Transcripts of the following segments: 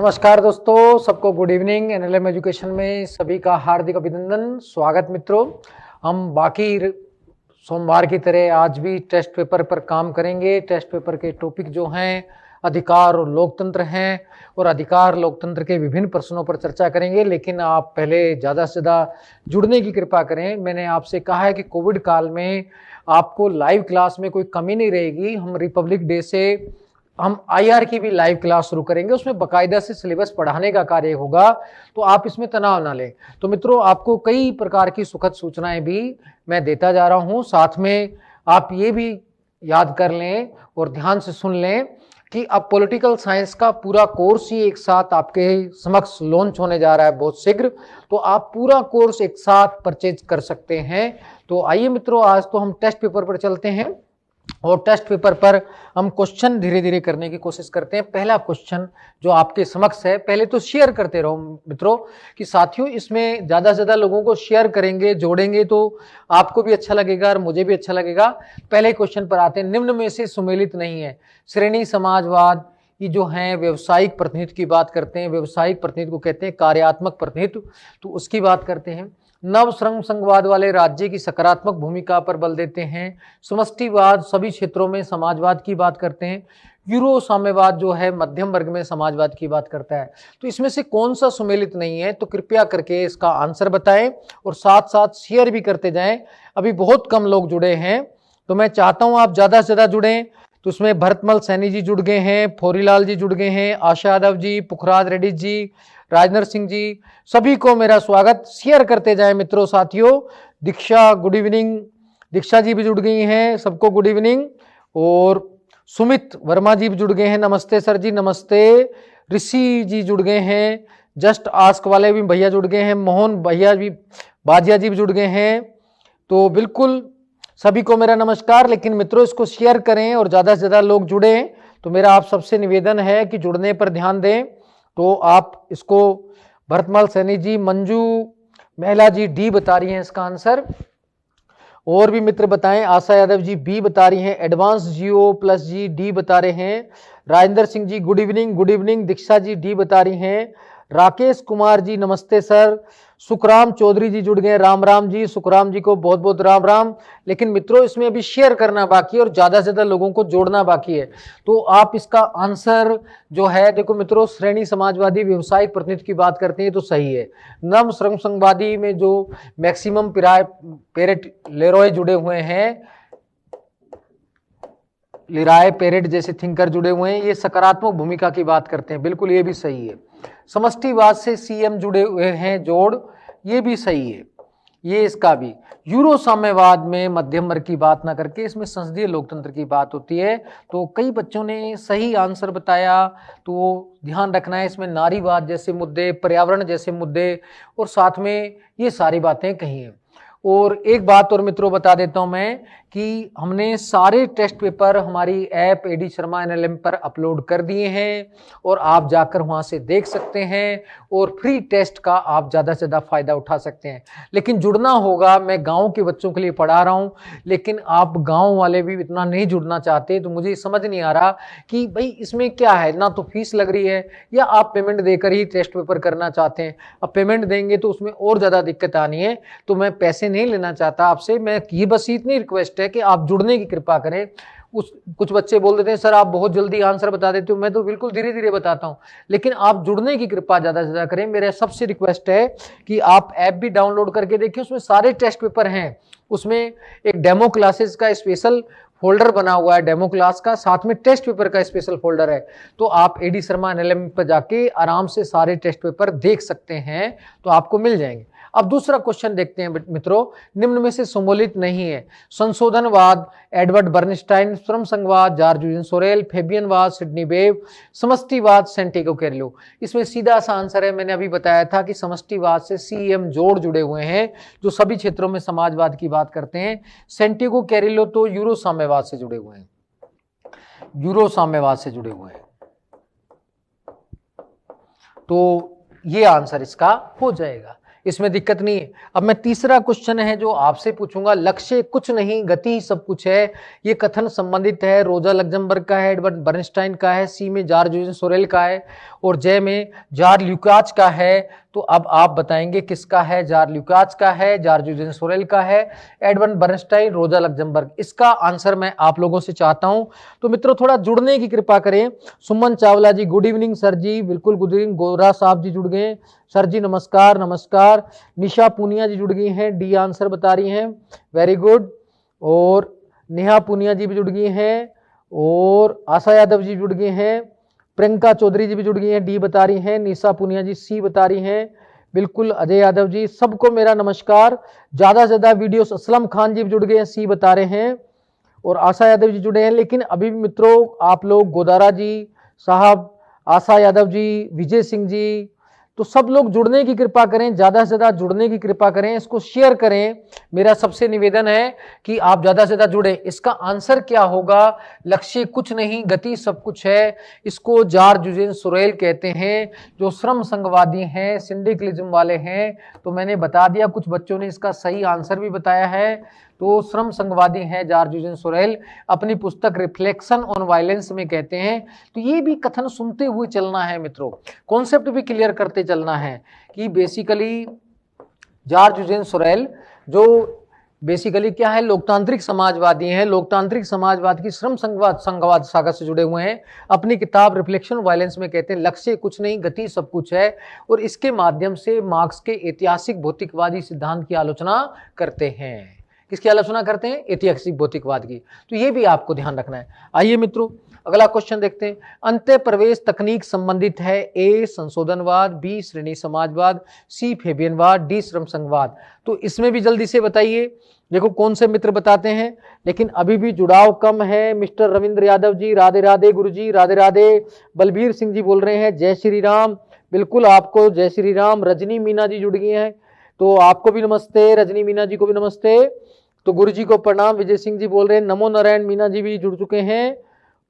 नमस्कार दोस्तों, सबको गुड इवनिंग। एनएलएम एजुकेशन में सभी का हार्दिक अभिनंदन, स्वागत मित्रों। हम बाकी सोमवार की तरह आज भी टेस्ट पेपर पर काम करेंगे। टेस्ट पेपर के टॉपिक जो हैं अधिकार और लोकतंत्र हैं, और अधिकार लोकतंत्र के विभिन्न प्रश्नों पर चर्चा करेंगे। लेकिन आप पहले ज़्यादा से ज़्यादा जुड़ने की कृपा करें। मैंने आपसे कहा है कि कोविड काल में आपको लाइव क्लास में कोई कमी नहीं रहेगी। हम रिपब्लिक डे से हम आईआर की भी लाइव क्लास शुरू करेंगे, उसमें बाकायदा से सिलेबस पढ़ाने का कार्य होगा, तो आप इसमें तनाव ना लें। तो मित्रों, आपको कई प्रकार की सुखद सूचनाएं भी मैं देता जा रहा हूं। साथ में आप ये भी याद कर लें और ध्यान से सुन लें कि अब पॉलिटिकल साइंस का पूरा कोर्स ही एक साथ आपके समक्ष लॉन्च होने जा रहा है बहुत शीघ्र, तो आप पूरा कोर्स एक साथ परचेज कर सकते हैं। तो आइए मित्रों, आज तो हम टेस्ट पेपर पर चलते हैं और टेस्ट पेपर पर हम क्वेश्चन धीरे धीरे करने की कोशिश करते हैं। पहला क्वेश्चन जो आपके समक्ष है, पहले तो शेयर करते रहो मित्रों कि साथियों इसमें ज़्यादा से ज़्यादा लोगों को शेयर करेंगे, जोड़ेंगे तो आपको भी अच्छा लगेगा और मुझे भी अच्छा लगेगा। पहले क्वेश्चन पर आते हैं। निम्न में से सुमेलित नहीं है। श्रेणी समाजवाद ये जो है व्यवसायिक प्रतिनिधित्व की बात करते हैं। व्यवसायिक प्रतिनिधित्व को कहते हैं कार्यात्मक प्रतिनिधित्व, तो उसकी बात करते हैं। नव श्रम संघवाद वाले राज्य की सकारात्मक भूमिका पर बल देते हैं। समष्टिवाद सभी क्षेत्रों में समाजवाद की बात करते हैं। यूरो साम्यवाद जो है मध्यम वर्ग में समाजवाद की बात करता है। तो इसमें से कौन सा सुमेलित नहीं है, तो कृपया करके इसका आंसर बताएं और साथ साथ शेयर भी करते जाएं। अभी बहुत कम लोग जुड़े हैं, तो मैं चाहता हूं आप ज्यादा से ज्यादा जुड़ें। तो उसमें भरतमल सैनी जी जुड़ गए हैं, फोरीलाल जी जुड़ गए हैं, आशा यादव जी, पुखराज रेड्डी जी, राजनर सिंह जी, सभी को मेरा स्वागत। शेयर करते जाएं मित्रों साथियों। दीक्षा गुड इवनिंग, दीक्षा जी भी जुड़ गई हैं, सबको गुड इवनिंग। और सुमित वर्मा जी भी जुड़ गए हैं, नमस्ते सर जी, नमस्ते। ऋषि जी जुड़ गए हैं, जस्ट आस्क वाले भी भैया जुड़ गए हैं, मोहन भैया भी, बाजिया जी भी जुड़ गए हैं। तो बिल्कुल सभी को मेरा नमस्कार। लेकिन मित्रों इसको शेयर करें और ज़्यादा से ज़्यादा लोग जुड़ें। तो मेरा आप सबसे निवेदन है कि जुड़ने पर ध्यान दें। तो आप इसको भरतमल सैनी जी, मंजू महिला जी डी बता रही हैं इसका आंसर, और भी मित्र बताएं। आशा यादव जी बी बता रही हैं, एडवांस जियो प्लस जी डी बता रहे हैं। Rajendra Singh ji good evening, good evening. दीक्षा जी डी बता रही हैं। राकेश कुमार जी नमस्ते सर। सुखराम चौधरी जी जुड़ गए, राम राम जी। सुखराम जी को बहुत बहुत राम राम। लेकिन मित्रों इसमें अभी शेयर करना बाकी है और ज्यादा से ज्यादा लोगों को जोड़ना बाकी है। तो आप इसका आंसर जो है, देखो मित्रों, श्रेणी समाजवादी व्यवसायिक प्रतिनिधित्व की बात करते हैं तो सही है। नव श्रम संघवादी में जो मैक्सिमम पेरेट लेरॉय जुड़े हुए हैं, लिराय पेरेट जैसे थिंकर जुड़े हुए हैं, ये सकारात्मक भूमिका की बात करते हैं, बिल्कुल ये भी सही है। समष्टिवाद से सीएम जुड़े हुए हैं जोड़, ये भी सही है, ये इसका भी। यूरो साम्यवाद में मध्यम वर्ग की बात ना करके इसमें संसदीय लोकतंत्र की बात होती है। तो कई बच्चों ने सही आंसर बताया, तो ध्यान रखना है इसमें नारीवाद जैसे मुद्दे, पर्यावरण जैसे मुद्दे, और साथ में ये सारी बातें कही हैं। और एक बात और मित्रों बता देता हूं मैं कि हमने सारे टेस्ट पेपर हमारी ऐप एडी शर्मा एनएलएम पर अपलोड कर दिए हैं, और आप जाकर वहां से देख सकते हैं और फ्री टेस्ट का आप ज़्यादा से ज़्यादा फायदा उठा सकते हैं। लेकिन जुड़ना होगा। मैं गांव के बच्चों के लिए पढ़ा रहा हूं, लेकिन आप गांव वाले भी इतना नहीं जुड़ना चाहते, तो मुझे समझ नहीं आ रहा कि भाई इसमें क्या है, ना तो फीस लग रही है या आप पेमेंट देकर ही टेस्ट पेपर करना चाहते हैं। अब पेमेंट देंगे तो उसमें और ज़्यादा दिक्कत आनी है, तो मैं पैसे नहीं लेना चाहता आपसे। मैं ये बस इतनी रिक्वेस्ट है कि आप जुड़ने की कृपा करें। कुछ बच्चे बोल देते हैं सर आप बहुत जल्दी आंसर बता देते हो, मैं तो बिल्कुल धीरे धीरे बताता हूं, लेकिन आप जुड़ने की कृपा ज्यादा से ज्यादा करें। मेरा सबसे रिक्वेस्ट है कि आप ऐप भी डाउनलोड करके देखिए, उसमें सारे टेस्ट पेपर हैं। उसमें एक डेमो क्लासेस का स्पेशल फोल्डर बना हुआ है, डेमो क्लास का, साथ में टेस्ट पेपर का स्पेशल फोल्डर है। तो आप एडी शर्मा एनएलएम पर जाके आराम से सारे टेस्ट पेपर देख सकते हैं, तो आपको मिल जाएंगे। अब दूसरा क्वेश्चन देखते हैं मित्रों। निम्न में से सम्मिलित नहीं है। संशोधनवाद एडवर्ड बर्नस्टाइन, श्रम संघवाद जॉर्ज सोरेल, फेबियनवाद सिडनी वेव, समष्टिवाद सैंटियागो कैरिलो। इसमें सीधा सा आंसर है, मैंने अभी बताया था कि समष्टिवाद से सीएम जोड़ जुड़े हुए हैं जो सभी क्षेत्रों में समाजवाद की बात करते हैं। सैंटियागो कैरिलो तो यूरो साम्यवाद से जुड़े हुए हैं, यूरो साम्यवाद से जुड़े हुए हैं। तो ये आंसर इसका हो जाएगा। इसमें दिक्कत नहीं है। अब मैं तीसरा क्वेश्चन है जो आपसे पूछूंगा, लक्ष्य कुछ नहीं गति सब कुछ है, ये कथन संबंधित है रोजा लग्जमबर्ग का है, एडवर्ड बर्नस्टाइन का है, सी में जॉर्ज यूजेन सोरेल का है और जे में जॉर्ज ल्यूकाच का है। तो अब आप बताएंगे किसका है, जॉर्ज ल्यूकाच का है, जॉर्ज यूजेन सोरेल का है, एडवर्ड बर्नस्टाइन, रोजा लग्जमबर्ग। इसका आंसर मैं आप लोगों से चाहता हूं। तो मित्रों थोड़ा जुड़ने की कृपा करें। सुमन चावला जी गुड इवनिंग सर जी, बिल्कुल गुड इवनिंग। गोरा साहब जी जुड़ गए, सर जी नमस्कार नमस्कार। निशा पूनिया जी जुड़ गई हैं, डी आंसर बता रही हैं, वेरी गुड। और नेहा पूनिया जी भी जुड़ गई हैं और आशा यादव जी जुड़ गए हैं, प्रियंका चौधरी जी भी जुड़ गई हैं, डी बता रही हैं, निशा पुनिया जी सी बता रही हैं, बिल्कुल। अजय यादव जी, सबको मेरा नमस्कार। ज्यादा से ज्यादा वीडियोस असलम खान जी भी जुड़ गए हैं, सी बता रहे हैं और आशा यादव जी जुड़े हैं। लेकिन अभी भी मित्रों आप लोग, गोदारा जी साहब, आशा यादव जी, विजय सिंह जी, तो सब लोग जुड़ने की कृपा करें, ज्यादा से ज्यादा जुड़ने की कृपा करें, इसको शेयर करें। मेरा सबसे निवेदन है कि आप ज्यादा से ज्यादा जुड़े। इसका आंसर क्या होगा, लक्ष्य कुछ नहीं गति सब कुछ है। इसको जॉर्ज यूजेन सोरेल कहते हैं, जो श्रम संघवादी हैं, सिंडिकलिज्म वाले हैं। तो मैंने बता दिया, कुछ बच्चों ने इसका सही आंसर भी बताया है। तो श्रम संघवादी हैं जॉर्ज यूजेन सोरेल, अपनी पुस्तक रिफ्लेक्शन ऑन वायलेंस में कहते हैं। तो ये भी कथन सुनते हुए चलना है मित्रों, कॉन्सेप्ट भी क्लियर करते चलना है कि बेसिकली जॉर्ज यूजेन सोरेल जो बेसिकली क्या है, लोकतांत्रिक समाजवादी हैं, लोकतांत्रिक समाजवाद की श्रम संघवाद शाखा से जुड़े हुए हैं। अपनी किताब रिफ्लेक्शन वायलेंस में कहते हैं लक्ष्य कुछ नहीं गति सब कुछ है, और इसके माध्यम से मार्क्स के ऐतिहासिक भौतिकवादी सिद्धांत की आलोचना करते हैं। किसकी आलोचना करते हैं, ऐतिहासिक भौतिकवाद की। तो ये भी आपको ध्यान रखना है। आइए मित्रों अगला क्वेश्चन देखते हैं। अंत्य प्रवेश तकनीक संबंधित है, ए संशोधनवाद, बी श्रेणी समाजवाद, सी फेबियनवाद, डी श्रम संघवाद। तो इसमें भी जल्दी से बताइए, देखो कौन से मित्र बताते हैं। लेकिन अभी भी जुड़ाव कम है। मिस्टर रविंद्र यादव जी राधे राधे, गुरु जी राधे राधे। बलबीर सिंह जी बोल रहे हैं जय श्री राम, बिल्कुल आपको जय श्री राम। रजनी मीना जी जुड़ गई हैं, तो आपको भी नमस्ते, रजनी मीना जी को भी नमस्ते। तो गुरु जी को प्रणाम। विजय सिंह जी बोल रहे हैं नमो नारायण, मीना जी भी जुड़ चुके हैं।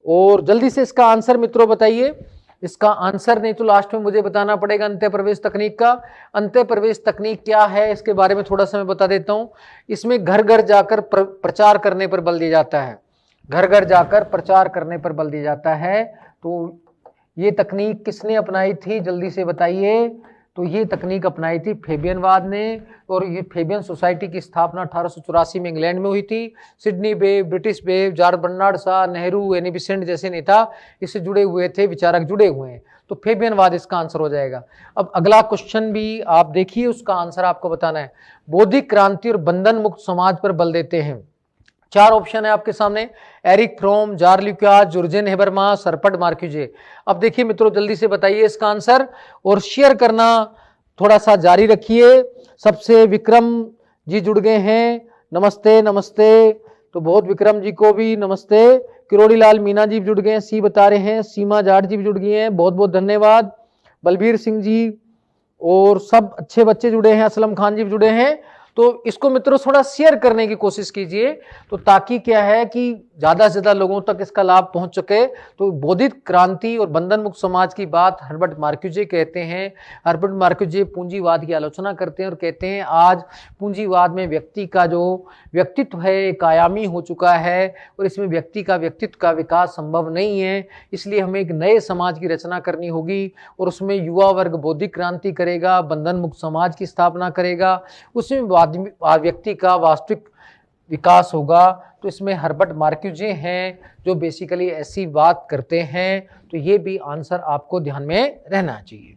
और जल्दी से इसका आंसर मित्रों बताइए। इसका आंसर नहीं तो लास्ट में मुझे बताना पड़ेगा अंत्य प्रवेश तकनीक का। अंत्य प्रवेश तकनीक क्या है इसके बारे में थोड़ा सा मैं बता देता हूं। इसमें घर घर जाकर प्रचार करने पर बल दिया जाता है, घर घर जाकर प्रचार करने पर बल दिया जाता है। तो ये तकनीक किसने अपनाई थी, जल्दी से बताइए। तो ये तकनीक अपनाई थी फेबियनवाद ने, और ये फेबियन सोसाइटी की स्थापना 1884 में इंग्लैंड में हुई थी। Sidney Webb, British Webb, George Bernard Shaw, Nehru, Annie Besant जैसे नेता इससे जुड़े हुए थे, विचारक जुड़े हुए हैं। तो फेबियनवाद इसका आंसर हो जाएगा। अब अगला क्वेश्चन भी आप देखिए, उसका आंसर आपको बताना है। बौद्धिक क्रांति और बंधन मुक्त समाज पर बल देते हैं। चार ऑप्शन है आपके सामने, Erich Fromm, George Lukacs, Jurgen Habermas, सरपट मार्क्यूजे। अब देखिए मित्रों जल्दी से बताइए इसका आंसर, और शेयर करना थोड़ा सा जारी रखिए। सबसे विक्रम जी जुड़ गए हैं, नमस्ते नमस्ते। तो बहुत विक्रम जी को भी नमस्ते। किरोड़ी लाल मीना जी भी जुड़ गए हैं, सी बता रहे हैं। सीमा जाट जी भी जुड़ गई हैं, बहुत बहुत धन्यवाद। बलबीर सिंह जी और सब अच्छे बच्चे जुड़े हैं, असलम खान जी भी जुड़े हैं। तो इसको मित्रों थोड़ा शेयर करने की कोशिश कीजिए, तो ताकि क्या है कि ज्यादा से ज्यादा लोगों तक इसका लाभ पहुंच सके। तो बौद्धिक क्रांति और बंधन मुक्त समाज की बात हर्बर्ट मार्क्यूजे कहते हैं। हर्बर्ट मार्क्यूजे पूंजीवाद की आलोचना करते हैं और कहते हैं आज पूंजीवाद में व्यक्ति का जो व्यक्तित्व है कायमी हो चुका है, और इसमें व्यक्ति का व्यक्तित्व का विकास संभव नहीं है। इसलिए हमें एक नए समाज की रचना करनी होगी, और उसमें युवा वर्ग बौद्धिक क्रांति करेगा, बंधन मुक्त समाज की स्थापना करेगा, उसमें व्यक्ति का वास्तविक विकास होगा। तो इसमें हर्बर्ट मार्क्यूजे हैं जो बेसिकली ऐसी बात करते हैं। तो ये भी आंसर आपको ध्यान में रहना चाहिए।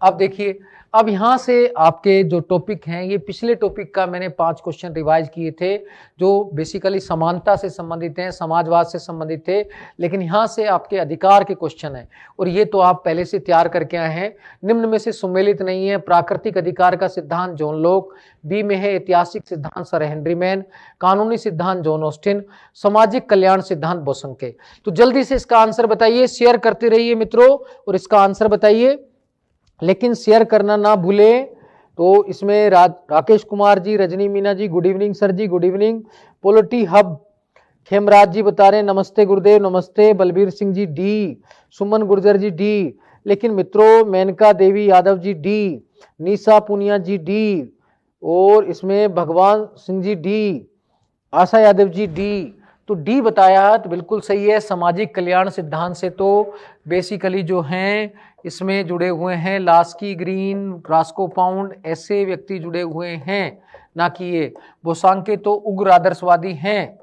अब देखिए, अब यहां से आपके जो टॉपिक हैं, ये पिछले टॉपिक का मैंने 5 क्वेश्चन रिवाइज किए थे जो बेसिकली समानता से संबंधित हैं, समाजवाद से संबंधित थे। लेकिन यहां से आपके अधिकार के क्वेश्चन हैं, और ये तो आप पहले से तैयार करके आए हैं। निम्न में से सुमेलित नहीं है। प्राकृतिक अधिकार का सिद्धांत जॉन लॉक, बी में है ऐतिहासिक सिद्धांत सर हेनरी मैन, कानूनी सिद्धांत जॉन ऑस्टिन, सामाजिक कल्याण सिद्धांत बोसंके। तो जल्दी से इसका आंसर बताइए, शेयर करते रहिए मित्रों और इसका आंसर बताइए, लेकिन शेयर करना ना भूले। तो इसमें Rakesh Kumar ji, Rajni Meena ji, good evening sir ji, good evening. Polity hub Khemraj ji बता रहे हैं नमस्ते गुरुदेव, नमस्ते। Balbir Singh ji D, Suman Gurjar ji D. लेकिन मित्रों मेनका देवी यादव जी डी, निशा पूनिया जी डी, और इसमें भगवान सिंह जी डी, आशा यादव जी डी। तो डी बताया तो बिल्कुल सही है। सामाजिक कल्याण सिद्धांत से तो बेसिकली जो हैं इसमें जुड़े हुए हैं लास्की ग्रीन, रास्को पाउंड, ऐसे व्यक्ति जुड़े हुए हैं, ना कि ये। बोसांके तो उग्र आदर्शवादी हैं।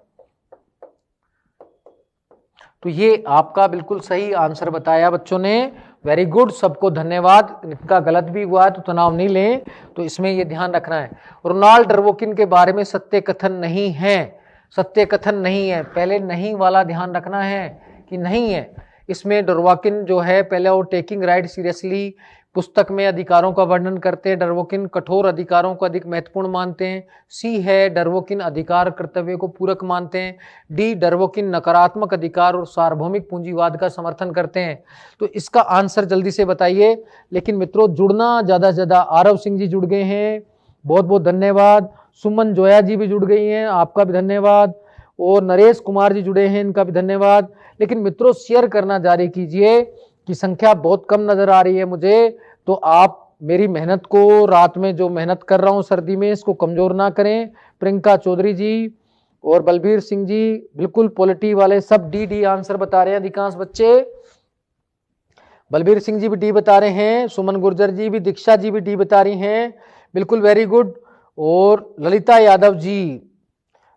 तो ये आपका बिल्कुल सही आंसर बताया बच्चों ने, वेरी गुड, सबको धन्यवाद। इनका गलत भी हुआ है तो तनाव नहीं लें, तो इसमें ये ध्यान रखना है। रोनाल्ड डर्वोकिन के बारे में सत्य कथन नहीं है, सत्य कथन नहीं है, पहले नहीं वाला ध्यान रखना है कि नहीं है। इसमें डर्वोकिन जो है पहले वो टेकिंग राइट सीरियसली पुस्तक में अधिकारों का वर्णन करते हैं। डर्वोकिन कठोर अधिकारों को अधिक महत्वपूर्ण मानते हैं। सी है डर्वोकिन अधिकार कर्तव्य को पूरक मानते हैं। डी डर्वोकिन नकारात्मक अधिकार और सार्वभौमिक पूंजीवाद का समर्थन करते हैं। तो इसका आंसर जल्दी से बताइए। लेकिन मित्रों जुड़ना ज्यादा से ज्यादा। आरव सिंह जी जुड़ गए हैं, बहुत बहुत धन्यवाद। सुमन जोया जी भी जुड़ गई हैं, आपका भी धन्यवाद। और नरेश कुमार जी जुड़े हैं, इनका भी धन्यवाद। लेकिन मित्रों शेयर करना जारी कीजिए कि संख्या बहुत कम नजर आ रही है मुझे, तो आप मेरी मेहनत को, रात में जो मेहनत कर रहा हूं सर्दी में, इसको कमजोर ना करें। प्रियंका चौधरी जी और बलबीर सिंह जी बिल्कुल पॉलिटी वाले सब डी डी आंसर बता रहे हैं अधिकांश बच्चे। बलबीर सिंह जी भी डी बता रहे हैं, सुमन गुर्जर जी भी, दीक्षा जी भी डी बता रही हैं, बिल्कुल वेरी गुड। और ललिता यादव जी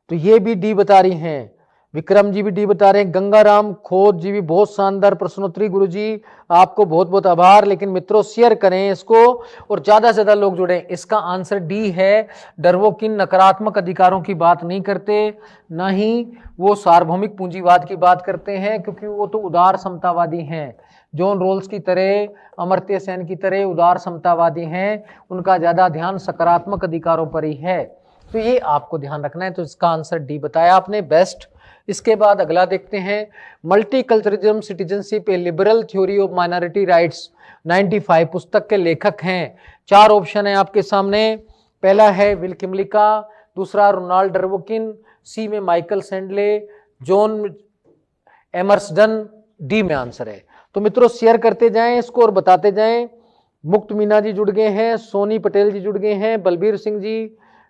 तो ये भी डी बता रही हैं। विक्रम जी भी डी बता रहे हैं। गंगाराम खोद जी भी बहुत शानदार प्रश्नोत्तरी, गुरु जी आपको बहुत बहुत आभार। लेकिन मित्रों शेयर करें इसको और ज्यादा से ज्यादा लोग जुड़े। इसका आंसर डी है। डर्वोकिन नकारात्मक अधिकारों की बात नहीं करते, ना ही वो सार्वभौमिक पूंजीवाद की बात करते हैं, क्योंकि वो तो उदार समतावादी हैं। जॉन रोल्स की तरह, अमर्त्य सेन की तरह उदार समतावादी हैं। उनका ज्यादा ध्यान सकारात्मक अधिकारों पर ही है। तो ये आपको ध्यान रखना है। तो इसका आंसर डी बताया आपने, बेस्ट। इसके बाद अगला देखते हैं, multiculturalism citizenship A liberal theory of minority rights 95 पुस्तक के लेखक हैं। 4 ऑप्शन है आपके सामने। पहला है विल किमलिका, दूसरा रोनाल्ड डर्वोकिन, सी में माइकल सैंडले, जॉन एमर्सडन, डी में आंसर है। तो मित्रों शेयर करते जाएं इसको और बताते जाएं। मुक्त मीना जी जुड़ गए हैं, सोनी पटेल जी जुड़ गए हैं, बलबीर सिंह जी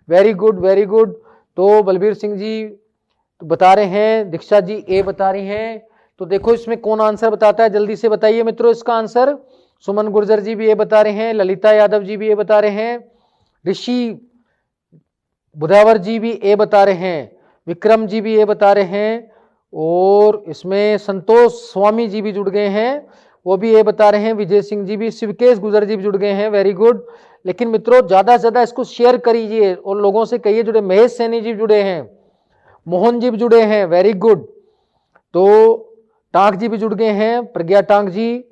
वेरी गुड वेरी गुड। तो बलबीर सिंह जी तो बता रहे हैं, दीक्षा जी ए बता रही हैं। तो देखो इसमें कौन आंसर बताता है, जल्दी से बताइए मित्रों इसका आंसर। सुमन गुर्जर जी भी ए बता रहे हैं, ललिता यादव जी भी ए बता रहे हैं, ऋषि बुधावर जी भी ए बता रहे हैं, विक्रम जी भी ए बता रहे हैं, और इसमें संतोष स्वामी जी भी जुड़ गए हैं, वो भी ए बता रहे हैं, विजय सिंह जी भी, शिवकेश गुजर जी भी जुड़ गए हैं, वेरी गुड। लेकिन मित्रों ज्यादा से ज्यादा इसको शेयर करिए और लोगों से कहिए जुड़े। महेश सैनी जी जुड़े हैं, मोहन जी भी जुड़े हैं, वेरी गुड। तो टांक जी भी जुड़ गए हैं, प्रज्ञा टांक जी,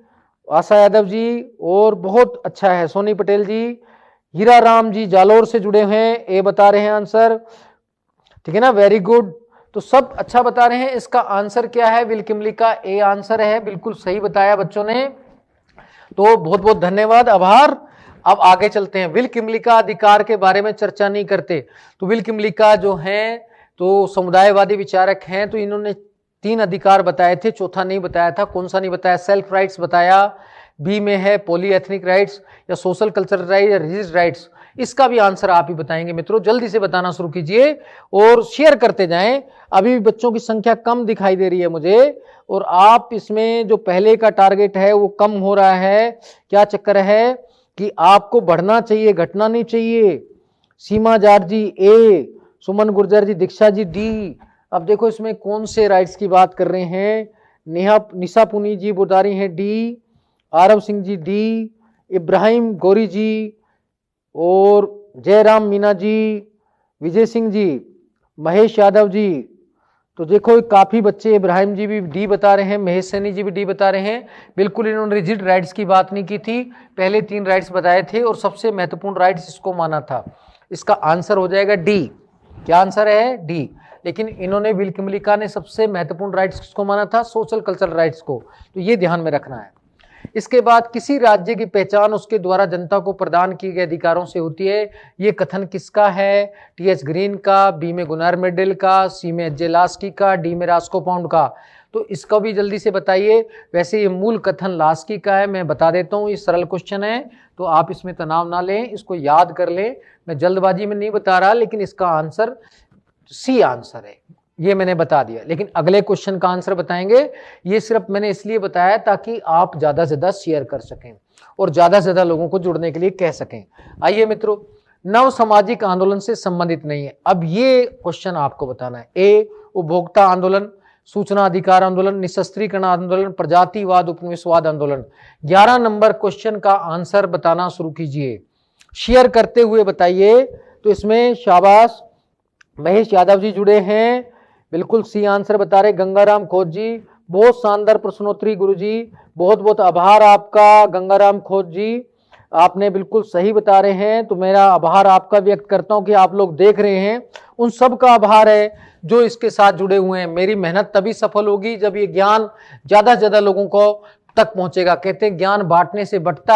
आशा यादव जी, और बहुत अच्छा है सोनी पटेल जी, हीरा राम जी जालोर से जुड़े हैं, ए बता रहे हैं आंसर, ठीक है ना, वेरी गुड। तो सब अच्छा बता रहे हैं। इसका आंसर क्या है, विल किमलिका ए आंसर है, बिल्कुल सही बताया बच्चों ने। तो बहुत बहुत धन्यवाद, आभार। अब आगे चलते हैं। विल किमलिका अधिकार के बारे में चर्चा नहीं करते। तो विल किमलिका जो हैं तो समुदायवादी विचारक हैं। तो इन्होंने 3 अधिकार बताए थे, चौथा नहीं बताया था। कौन सा नहीं बताया, सेल्फ राइट्स बताया, बी में है पॉलीएथनिक राइट्स या सोशल कल्चरल राइट या रिलीजियस राइट्स। इसका भी आंसर आप ही बताएंगे मित्रों, जल्दी से बताना शुरू कीजिए और शेयर करते जाएं। अभी भी बच्चों की संख्या कम दिखाई दे रही है मुझे, और आप इसमें जो पहले का टारगेट है वो कम हो रहा है। क्या चक्कर है कि आपको बढ़ना चाहिए, घटना नहीं चाहिए। सीमा जार जी ए, सुमन गुर्जर जी, दीक्षा जी डी। अब देखो इसमें कौन से राइट्स की बात कर रहे हैं। निशा पुनी जी बता रही हैं डी, आरव सिंह जी डी, इब्राहिम गौरी जी और जयराम मीना जी, विजय सिंह जी, महेश यादव जी। तो देखो काफी बच्चे, इब्राहिम जी भी डी बता रहे हैं, महेश सैनी जी भी डी बता रहे हैं। बिल्कुल इन्होंने रिजिड राइट्स की बात नहीं की थी, पहले 3 राइट्स बताए थे और सबसे महत्वपूर्ण राइट्स इसको माना था। इसका आंसर हो जाएगा डी। क्या आंसर है, डी। लेकिन इन्होंने विल किमलिका ने सबसे महत्वपूर्ण राइट्स किसको माना था, सोशल कल्चरल राइट्स को। तो ये ध्यान में रखना है। इसके बाद किसी राज्य की पहचान उसके द्वारा जनता को प्रदान किए गए अधिकारों से होती है। ये कथन किसका है, टी एच ग्रीन का, बी में गुनार मेडल का, सी में एच जे लास्की का, डी में रास्को पाउंड का। तो इसका भी जल्दी से बताइए। वैसे ये मूल कथन लास्की का है, मैं बता देता हूँ, ये सरल क्वेश्चन है तो आप इसमें तनाव ना लें, इसको याद कर लें। मैं जल्दबाजी में नहीं बता रहा, लेकिन इसका आंसर सी आंसर है, ये मैंने बता दिया। लेकिन अगले क्वेश्चन का आंसर बताएंगे। ये सिर्फ मैंने इसलिए बताया ताकि आप ज्यादा से ज्यादा शेयर कर सकें और ज्यादा से ज्यादा लोगों को जुड़ने के लिए कह सकें। आइए मित्रों, नव सामाजिक आंदोलन से संबंधित नहीं है। अब ये क्वेश्चन आपको बताना है। ए, उपभोक्ता आंदोलन, सूचना अधिकार आंदोलन, निशस्त्रीकरण आंदोलन, प्रजातिवाद उपनिवेशवाद आंदोलन। 11 नंबर क्वेश्चन का आंसर बताना शुरू कीजिए, शेयर करते हुए बताइए। तो इसमें शाबाश, महेश यादव जी जुड़े हैं, बिल्कुल सी आंसर बता रहे। गंगाराम खोज जी, बहुत शानदार प्रश्नोत्तरी गुरु जी, बहुत बहुत आभार आपका गंगाराम खोज जी, आपने बिल्कुल सही बता रहे हैं। तो मेरा आभार आपका व्यक्त करता हूं कि आप लोग देख रहे हैं। उन सब का आभार है जो इसके साथ जुड़े हुए हैं। मेरी मेहनत तभी सफल होगी जब ये ज्ञान ज्यादा से ज्यादा लोगों को तक पहुंचेगा। कहते हैं ज्ञान बांटने से बढ़ता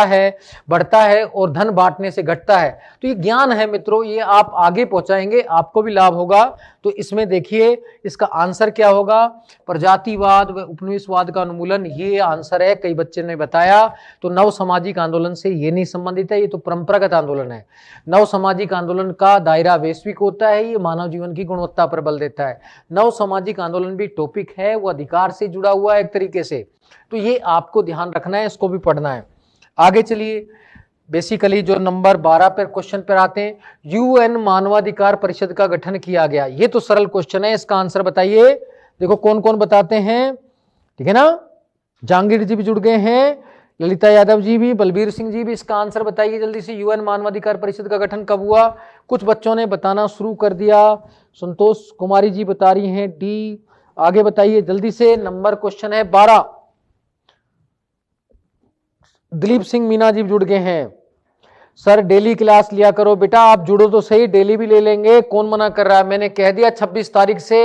है और धन बांटने से घटता है। तो ये ज्ञान है मित्रों, ये आप आगे पहुंचाएंगे, आपको भी लाभ होगा। तो इसमें देखिए इसका आंसर क्या होगा, प्रजातिवाद व उपनिवेशवाद का उन्मूलन, ये आंसर है। कई बच्चे ने बताया। तो नव सामाजिक आंदोलन से ये नहीं संबंधित है, ये तो परंपरागत आंदोलन है। नव सामाजिक आंदोलन का दायरा वैश्विक होता है, ये मानव जीवन की गुणवत्ता पर बल देता है। नव सामाजिक आंदोलन भी टॉपिक है, वो अधिकार से जुड़ा हुआ है एक तरीके से। तो ये आपको ध्यान रखना है, इसको भी पढ़ना है। आगे चलिए, बेसिकली जो नंबर 12 पर क्वेश्चन पर आते हैं, यूएन मानवाधिकार परिषद का गठन किया गया। ये तो सरल क्वेश्चन है, इसका आंसर बताइए। देखो कौन कौन बताते हैं, ठीक है ना। जहांगीर जी भी जुड़ गए हैं, ललिता यादव जी भी, बलबीर सिंह जी भी। इसका आंसर बताइए जल्दी से, यूएन मानवाधिकार परिषद का गठन कब हुआ। कुछ बच्चों ने बताना शुरू कर दिया। संतोष कुमारी जी बता रही हैं डी। आगे बताइए जल्दी से, नंबर क्वेश्चन है 12। दिलीप सिंह मीना जी जुड़ गए हैं। सर डेली क्लास लिया करो बेटा, आप जुड़ो तो सही, डेली भी ले लेंगे, कौन मना कर रहा है। मैंने कह दिया 26 तारीख से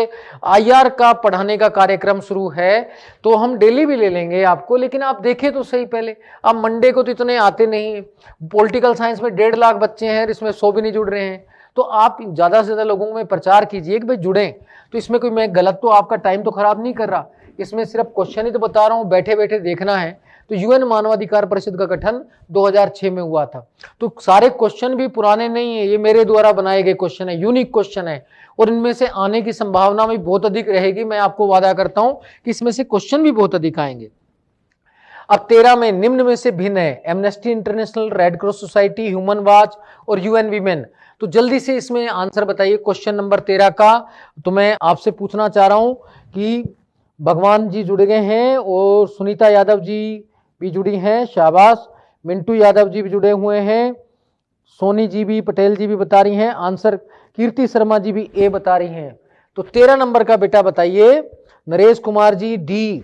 आईआर का पढ़ाने का कार्यक्रम शुरू है, तो हम डेली भी ले लेंगे आपको। लेकिन आप देखें तो सही पहले, अब मंडे को तो इतने आते नहीं। पॉलिटिकल साइंस में 1.5 लाख बच्चे हैं, इसमें 100 भी नहीं जुड़ रहे हैं। तो आप ज्यादा से ज्यादा लोगों में प्रचार कीजिए कि भाई जुड़ें। तो इसमें कोई मैं गलत तो आपका टाइम तो खराब नहीं कर रहा, इसमें सिर्फ क्वेश्चन ही तो बता रहा हूं, बैठे बैठे देखना है। तो यूएन मानवाधिकार परिषद का गठन 2006 में हुआ था। तो सारे क्वेश्चन भी पुराने नहीं है, ये मेरे द्वारा बनाए गए क्वेश्चन है, यूनिक क्वेश्चन है, और इनमें से आने की संभावना भी बहुत अधिक रहेगी। मैं आपको वादा करता हूं कि इसमें से क्वेश्चन भी बहुत अधिक आएंगे। अब 13 में निम्न में से भिन्न है, amnesty international, red cross society, human watch और यूएन वीमेन। तो जल्दी से इसमें आंसर बताइए क्वेश्चन नंबर 13 का। तो मैं आपसे पूछना चाह रहा हूं कि भगवान जी जुड़ गए हैं और सुनीता यादव जी भी जुड़ी हैं, शाबाश। मिंटू यादव जी भी जुड़े हुए हैं, सोनी जी भी, पटेल जी भी बता रही हैं आंसर। कीर्ति शर्मा जी भी ए बता रही हैं। तो 13 नंबर का बेटा बताइए। नरेश कुमार जी डी,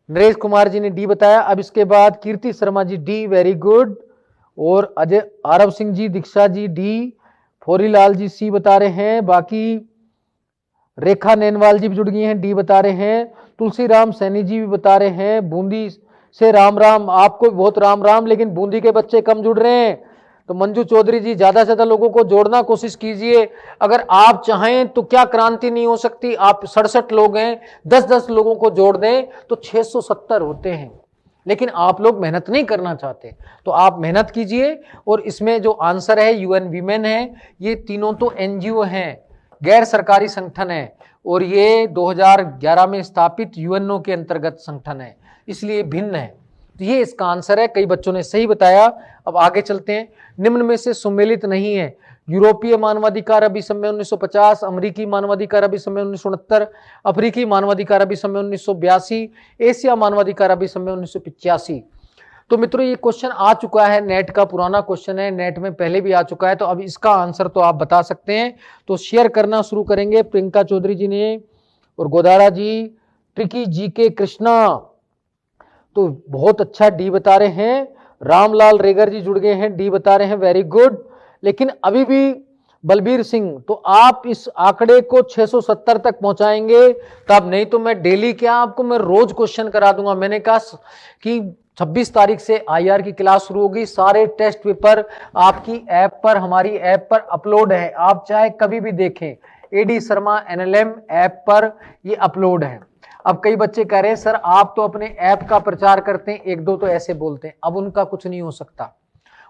नरेश कुमार जी ने डी बताया। अब इसके बाद Kirti Sharma ji D, very good. और अजय आरव सिंह जी, दीक्षा जी डी, फोरीलाल जी सी बता रहे हैं। बाकी रेखा नैनवाल जी भी जुड़ गई हैं, डी बता रहे हैं। तुलसीराम सैनी जी भी बता रहे हैं। बूंदी से राम राम, आपको बहुत राम राम, लेकिन बूंदी के बच्चे कम जुड़ रहे हैं। तो मंजू चौधरी जी, ज्यादा से ज्यादा लोगों को जोड़ना कोशिश कीजिए। अगर आप चाहें तो क्या क्रांति नहीं हो सकती। आप 67 लोग हैं, 10-10 लोगों को जोड़ दें तो 670 होते हैं। लेकिन आप लोग मेहनत नहीं करना चाहते, तो आप मेहनत कीजिए। और इसमें जो आंसर है यूएन वीमेन है, ये तीनों तो एनजीओ हैं, गैर सरकारी संगठन है, और ये 2011 में स्थापित यूएनओ के अंतर्गत संगठन है, इसलिए भिन्न है। तो ये इसका आंसर है। कई बच्चों ने सही बताया। अब आगे चलते हैं। निम्न में से सम्मिलित नहीं है, यूरोपीय मानवाधिकार अभिसम्मेलन 1950, अमेरिकी मानवाधिकार अभिसम्मेलन 1969, अफ्रीकी मानवाधिकार अभिसम्मेलन 1982, एशिया मानवाधिकार अभिसम्मेलन 1985। तो मित्रों ये क्वेश्चन आ चुका है, नेट का पुराना क्वेश्चन है, नेट में पहले भी आ चुका है। तो अब इसका आंसर तो आप बता सकते हैं। तो शेयर करना शुरू करेंगे। प्रियंका चौधरी जी ने और गोदारा जी, ट्रिकी जी के कृष्णा तो बहुत अच्छा डी बता रहे हैं। रामलाल रेगर जी जुड़ गए हैं, डी बता रहे हैं, वेरी गुड। लेकिन अभी भी बलबीर सिंह, तो आप इस आंकड़े को 670 तक पहुंचाएंगे तब, नहीं तो मैं डेली क्या आपको मैं रोज क्वेश्चन करा दूंगा। मैंने कहा कि 26 तारीख से आईआर की क्लास शुरू होगी, सारे टेस्ट पेपर आपकी ऐप पर, हमारी ऐप पर अपलोड है, आप चाहे कभी भी देखें। एडी शर्मा एनएलएम ऐप पर ये अपलोड है। अब कई बच्चे कह रहे हैं सर आप तो अपने ऐप का प्रचार करते हैं, एक दो तो ऐसे बोलते हैं, अब उनका कुछ नहीं हो सकता।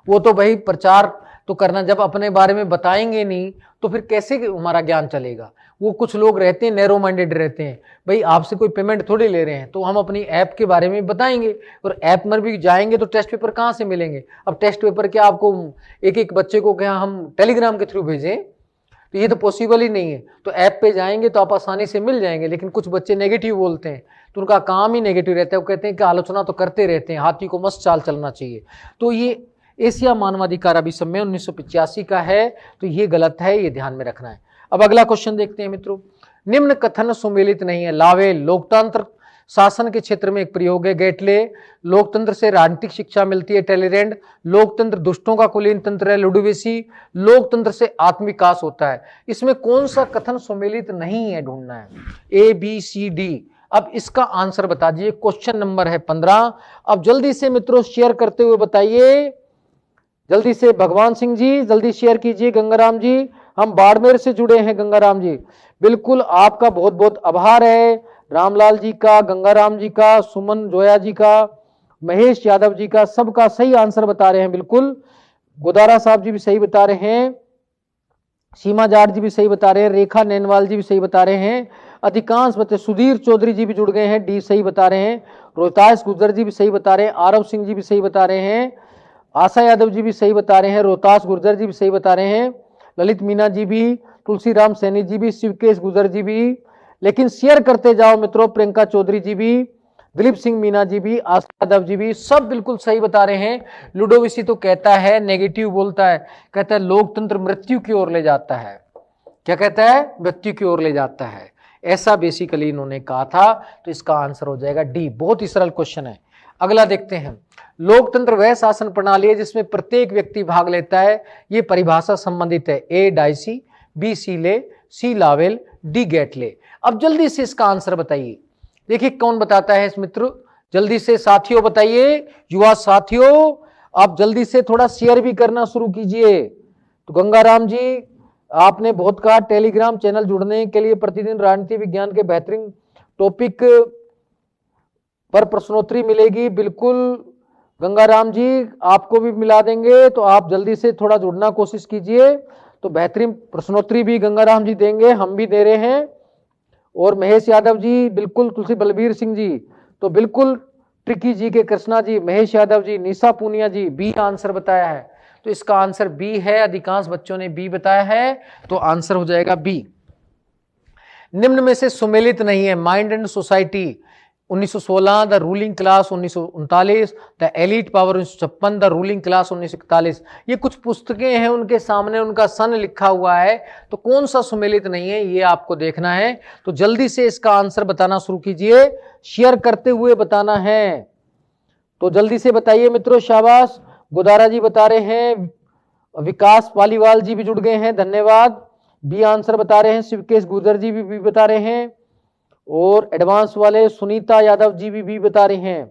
वो तो भाई प्रचार तो करना, जब अपने बारे में बताएंगे नहीं तो फिर कैसे हमारा ज्ञान चलेगा। वो कुछ लोग रहते हैं नैरो माइंडेड रहते हैं, भाई आपसे कोई पेमेंट थोड़ी ले रहे हैं, तो हम अपनी ऐप के बारे में बताएंगे, और ऐप में भी जाएंगे तो टेस्ट पेपर कहाँ से मिलेंगे। अब टेस्ट पेपर क्या आपको एक एक बच्चे को क्या हम टेलीग्राम के थ्रू भेजें, तो ये तो पॉसिबल ही नहीं है। तो ऐप पे जाएंगे तो आप आसानी से मिल जाएंगे, लेकिन कुछ बच्चे नेगेटिव बोलते हैं तो उनका काम ही नेगेटिव रहता है। वो कहते हैं कि आलोचना तो करते रहते हैं, हाथी को मस्त चाल चलना चाहिए। तो ये एशिया मानवाधिकार अभिसम्मेलन 1985 का है, तो ये गलत है, ये ध्यान में रखना है। अब अगला क्वेश्चन देखते हैं मित्रों। निम्न कथन सुमेलित नहीं है। लावेल लोकतंत्र शासन के क्षेत्र में एक प्रयोग है। गेटले लोकतंत्र से राजनीतिक शिक्षा मिलती है। टेलीरेंड लोकतंत्र दुष्टों का कुलीन तंत्र है। लुडोविसी लोकतंत्र से आत्मविकास होता है। इसमें कौन सा कथन सुमेलित नहीं है, ढूंढना है, ए बी सी डी। अब इसका आंसर बता दीजिए। क्वेश्चन नंबर है 15। अब जल्दी से मित्रों शेयर करते हुए बताइए, जल्दी से भगवान सिंह जी जल्दी शेयर कीजिए। गंगाराम जी हम बाड़मेर से जुड़े हैं, गंगाराम जी बिल्कुल आपका बहुत बहुत आभार है। रामलाल जी का, गंगाराम जी का, सुमन जोया जी का, महेश यादव जी का, सबका सही आंसर बता रहे हैं बिल्कुल। गोदारा साहब जी भी सही बता रहे हैं, सीमा जाट जी भी सही बता रहे हैं, रेखा नैनवाल जी भी सही बता रहे हैं। अधिकांश बच्चे, सुधीर चौधरी जी भी जुड़ गए हैं, डी सही बता रहे हैं। रोहतास गुर्जर जी भी सही बता रहे हैं, आरव सिंह जी भी सही बता रहे हैं, आशा यादव जी भी सही बता रहे हैं, रोहतास गुर्जर जी भी सही बता रहे हैं, ललित मीना जी भी, तुलसीराम सैनी जी भी, शिवकेश गुर्जर जी भी। लेकिन शेयर करते जाओ मित्रों, प्रियंका चौधरी जी भी, दिलीप सिंह मीना जी भी, आशा यादव जी भी, सब बिल्कुल सही बता रहे हैं। लुडोविसी तो कहता है, नेगेटिव बोलता है, कहता है लोकतंत्र मृत्यु की ओर ले जाता है। क्या कहता है? मृत्यु की ओर ले जाता है, ऐसा बेसिकली इन्होंने कहा था। तो इसका आंसर हो जाएगा डी। बहुत ही सरल क्वेश्चन है। अगला देखते हैं। लोकतंत्र वह शासन प्रणाली है जिसमें प्रत्येक व्यक्ति भाग लेता है। ये परिभाषा संबंधित है। ए डाइसी, बी सीले, सी लावेल, डी गेटले। अब जल्दी से इसका आंसर बताइए। देखिए कौन बताता है इस मित्र, जल्दी से साथियों बताइए, युवा साथियों आप जल्दी से थोड़ा शेयर भी करना शुरू कीजिए। तो गंगाराम जी आपने बहुत कहा टेलीग्राम चैनल जुड़ने के लिए प्रतिदिन राजनीति विज्ञान के बेहतरीन टॉपिक पर प्रश्नोत्तरी मिलेगी। बिल्कुल गंगाराम जी आपको भी मिला देंगे, तो आप जल्दी से थोड़ा जुड़ना कोशिश कीजिए। तो बेहतरीन प्रश्नोत्तरी भी गंगाराम जी देंगे, हम भी दे रहे हैं। और महेश यादव जी बिल्कुल, तुलसी बलबीर सिंह जी तो बिल्कुल, ट्रिकी जी के कृष्णा जी, महेश यादव जी, निशा पूनिया जी बी आंसर बताया है। तो इसका आंसर बी है। अधिकांश बच्चों ने बी बताया है, तो आंसर हो जाएगा बी। निम्न में से सुमेलित नहीं है। Mind and society 1916, the ruling class 1939, the elite power 1956, the ruling class 1941। ये कुछ पुस्तकें हैं, उनके सामने उनका सन लिखा हुआ है, तो कौन सा सुमेलित नहीं है ये आपको देखना है। तो जल्दी से इसका आंसर बताना शुरू कीजिए, शेयर करते हुए बताना है। तो जल्दी से बताइए मित्रों, शाबाश। गोदारा जी बता रहे हैं, विकास पालीवाल जी भी जुड़ गए हैं, धन्यवाद। बी आंसर बता रहे हैं, शिवकेश गुर्जर जी भी बता रहे हैं, और एडवांस वाले सुनीता यादव जी भी बता रहे हैं,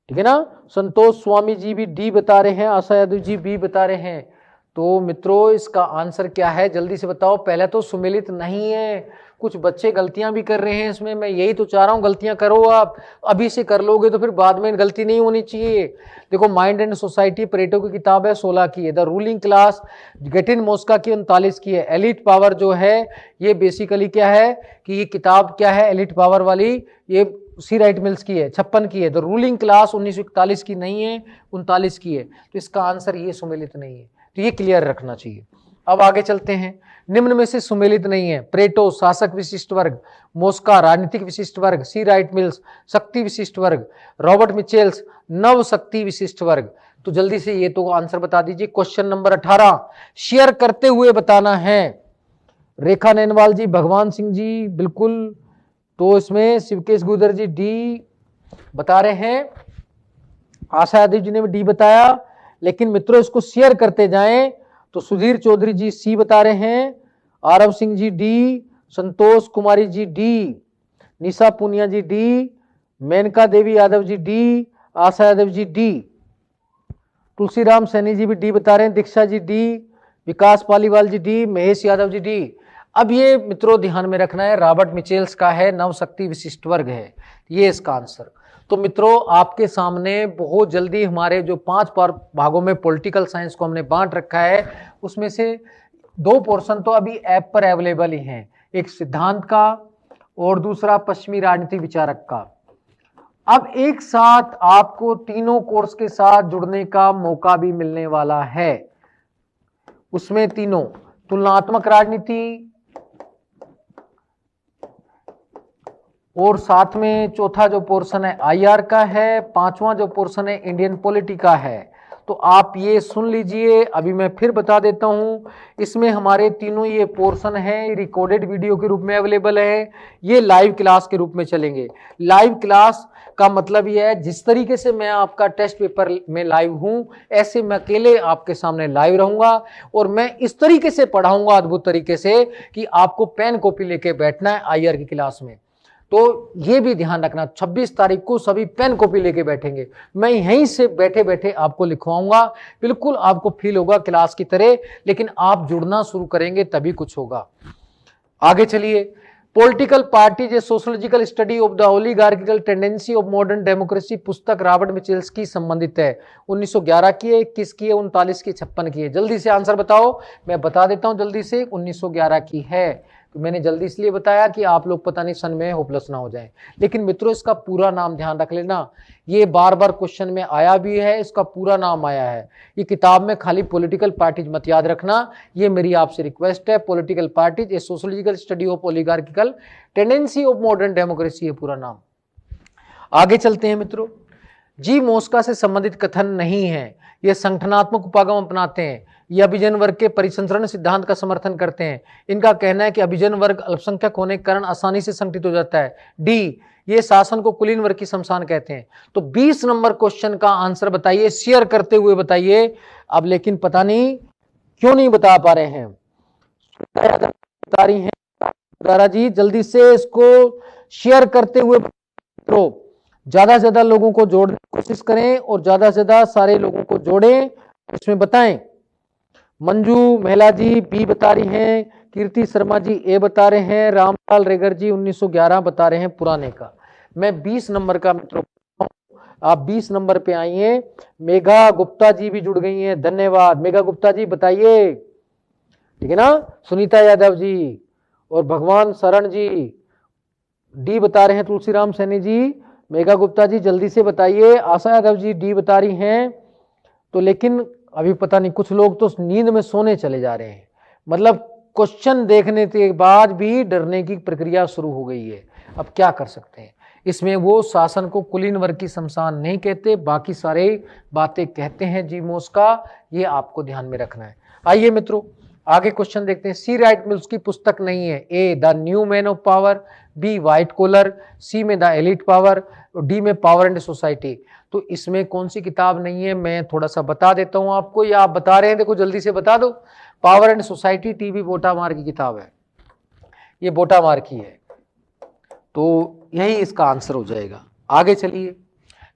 ठीक है ना। संतोष स्वामी जी भी डी बता रहे हैं, आशा यादव जी बी बता रहे हैं। तो मित्रों इसका आंसर क्या है जल्दी से बताओ। पहले तो सुमेलित नहीं है, कुछ बच्चे गलतियां भी कर रहे हैं इसमें। मैं यही तो चाह रहा हूं, गलतियां करो आप, अभी से कर लोगे तो फिर बाद में गलती नहीं होनी चाहिए। देखो माइंड एंड सोसाइटी परेटो की किताब है, 16 की है। द रूलिंग क्लास गेटिन मोस्का की 39 की है। एलिट पावर जो है ये बेसिकली क्या है कि ये किताब क्या है, एलिट पावर वाली, ये सी राइट मिल्स की है, 56 की है। द रूलिंग क्लास 1941 की नहीं है, 39 की है। तो इसका आंसर ये सुमेलित नहीं है, तो ये क्लियर रखना चाहिए। अब आगे चलते हैं। निम्न में से सुमेलित नहीं है। प्लेटो शासक विशिष्ट वर्ग, मोस्का राजनीतिक विशिष्ट वर्ग, सी राइट मिल्स शक्ति विशिष्ट वर्ग, रॉबर्ट मिचेल्स नव शक्ति विशिष्ट वर्ग। तो जल्दी से ये तो आंसर बता दीजिए। क्वेश्चन नंबर 18 शेयर करते हुए बताना है। रेखा नैनवाल जी, भगवान सिंह जी बिल्कुल, तो इसमें शिवकेश गुर्जर जी डी बता रहे हैं, आशा यादव जी ने भी डी बताया। लेकिन मित्रों इसको शेयर करते जाएं। तो सुधीर चौधरी जी सी बता रहे हैं, Aarav Singh ji D, Santosh Kumari ji D, Nisha Punia ji D, Menka Devi Yadav ji D, Asha Yadav ji D, Tulsiram Saini ji भी डी बता रहे हैं, Diksha ji D, Vikas Paliwal ji D, Mahesh Yadav ji D. अब ये मित्रों ध्यान में रखना है, रॉबर्ट मिचेल्स का है, नवशक्ति विशिष्ट वर्ग है, ये इसका आंसर। तो मित्रों आपके सामने बहुत जल्दी हमारे जो 5 भागों में पॉलिटिकल साइंस को हमने बांट रखा है, उसमें से 2 पोर्शन तो अभी ऐप पर अवेलेबल ही हैं, एक सिद्धांत का और दूसरा पश्चिमी राजनीति विचारक का। अब एक साथ आपको तीनों कोर्स के साथ जुड़ने का मौका भी मिलने वाला है। उसमें तीनों तुलनात्मक राजनीति और साथ में चौथा जो पोर्शन है आईआर का है, 5वां जो पोर्शन है इंडियन पॉलिटी का है। तो आप ये सुन लीजिए, अभी मैं फिर बता देता हूं, इसमें हमारे तीनों ये पोर्शन है रिकॉर्डेड वीडियो के रूप में अवेलेबल है, ये लाइव क्लास के रूप में चलेंगे। लाइव क्लास का मतलब यह है जिस तरीके से मैं आपका टेस्ट पेपर में लाइव हूं, ऐसे मैं अकेले आपके सामने लाइव रहूंगा और मैं इस तरीके से पढ़ाऊंगा अद्भुत तरीके से कि आपको पेन कॉपी लेके बैठना है आईआर की क्लास में। तो ये भी ध्यान रखना, 26 तारीख को सभी पेन कॉपी लेके बैठेंगे, मैं यहीं से बैठे बैठे आपको लिखवाऊंगा, बिल्कुल आपको फील होगा क्लास की तरह, लेकिन आप जुड़ना शुरू करेंगे तभी कुछ होगा। आगे चलिए, political party a sociological study of the oligarchical tendency of modern democracy पुस्तक रॉबर्ट मिचेल्स की संबंधित है। 1911 की है, 21 की है, 39 की, 56 की है। जल्दी से आंसर बताओ, मैं बता देता हूं जल्दी से, 1911 की है। तो मैंने जल्दी इसलिए बताया कि आप लोग पता नहीं सन में होपलेस ना हो जाएं। लेकिन मित्रों इसका पूरा नाम ध्यान रख लेना, ये बार बार क्वेश्चन में आया भी है, इसका पूरा नाम आया है। ये किताब में खाली पॉलिटिकल पार्टीज मत याद रखना, ये मेरी आपसे रिक्वेस्ट है। Political parties a sociological study of oligarchical tendency of modern democracy, ये पूरा नाम। आगे चलते हैं मित्रों, जी मोस्का से संबंधित कथन नहीं है, ये संगठनात्मक उपागम अपनाते हैं, ये अभिजन वर्ग के परिसंचरण सिद्धांत का समर्थन करते हैं। इनका कहना है कि अभिजन वर्ग अल्पसंख्यक होने के कारण आसानी से संगठित हो जाता है। डी, ये शासन को कुलीन वर्ग की शमशान कहते हैं। तो 20 नंबर क्वेश्चन का आंसर बताइए, शेयर करते हुए बताइए। अब लेकिन पता नहीं क्यों नहीं बता पा रहे हैं, बता रही हैं दारा जी, जल्दी से इसको शेयर करते हुए ज्यादा से ज्यादा लोगों को जोड़ने की कोशिश करें और ज्यादा से ज्यादा सारे लोगों को जोड़ें, इसमें बताएं। मंजू महिला जी बी बता रही हैं, कीर्ति शर्मा जी ए बता रहे हैं, रामलाल रेगर जी 1911 बता रहे हैं पुराने का। मैं 20 नंबर का मित्रों, आप 20 नंबर पे आइए। मेघा गुप्ता जी भी जुड़ गई हैं, धन्यवाद। मेघा गुप्ता जी बताइए, ठीक है ना। सुनीता यादव जी और भगवान शरण जी डी बता रहे हैं, तुलसीराम सैनी जी, मेघा गुप्ता जी जल्दी से बताइए। आशा यादव जी डी बता रही हैं। तो लेकिन अभी पता नहीं, कुछ लोग तो नींद में सोने चले जा रहे हैं, मतलब क्वेश्चन देखने के बाद भी डरने की प्रक्रिया शुरू हो गई है। अब क्या कर सकते हैं, इसमें वो शासन को कुलीन वर्ग की शमशान नहीं कहते, बाकी सारे बातें कहते हैं जी मोस्का, ये आपको ध्यान में रखना है। आइए मित्रों आगे क्वेश्चन देखते हैं। सी राइट मिल्स की पुस्तक नहीं है, A the new man of power, B white collar, C में द एलिट पावर, डी में पावर एंड सोसाइटी। तो इसमें कौन सी किताब नहीं है, मैं थोड़ा सा बता देता हूं आपको, या आप बता रहे हैं, देखो जल्दी से बता दो। पावर एंड सोसाइटी टीबी बोटामार की किताब है, ये बोटामार की है, तो यही इसका आंसर हो जाएगा। आगे चलिए,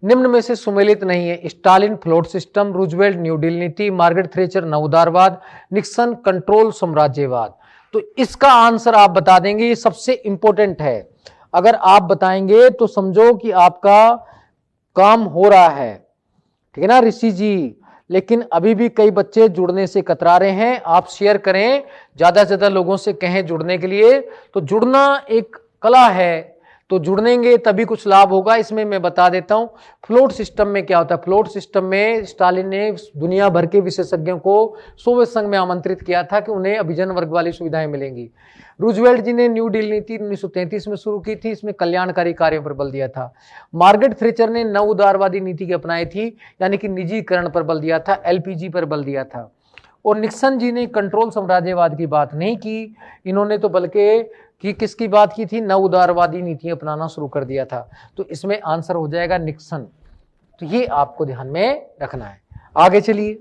निम्न में से सुमेलित नहीं है। Stalin float system, Roosevelt new deal नीति, मार्गरेट थ्रेचर नवउदारवाद, निक्सन कंट्रोल साम्राज्यवाद। तो इसका आंसर आप बता देंगे, ये सबसे इंपॉर्टेंट है। अगर आप बताएंगे तो समझो कि आपका काम हो रहा है, ठीक है ना ऋषि जी। लेकिन अभी भी कई बच्चे जुड़ने से कतरा रहे हैं, आप शेयर करें, ज्यादा से ज्यादा लोगों से कहें जुड़ने के लिए। तो जुड़ना एक कला है, तो जुड़ेंगे तभी कुछ लाभ होगा। इसमें मैं बता देता हूं फ्लोट सिस्टम में क्या होता है। फ्लोट सिस्टम में स्टालिन ने दुनिया भर के विशेषज्ञों को सोवियत संघ में आमंत्रित किया था कि उन्हें अभिजन वर्ग वाली सुविधाएं मिलेंगी। रूजवेल्ट जी ने न्यू डील नीति 1933 में शुरू की थी, इसमें कल्याणकारी कार्यों पर बल दिया था। मार्गरेट थ्रेचर ने नव उदारवादी नीति की अपनाई थी, यानी कि निजीकरण पर बल दिया था, एलपीजी पर बल दिया था। और निक्सन जी ने कंट्रोल साम्राज्यवाद की बात नहीं की, इन्होंने तो बल्कि कि किसकी बात की थी, नव उदारवादी नीतियां अपनाना शुरू कर दिया था। तो इसमें आंसर हो जाएगा निक्सन। तो ये आपको ध्यान में रखना है। आगे चलिए,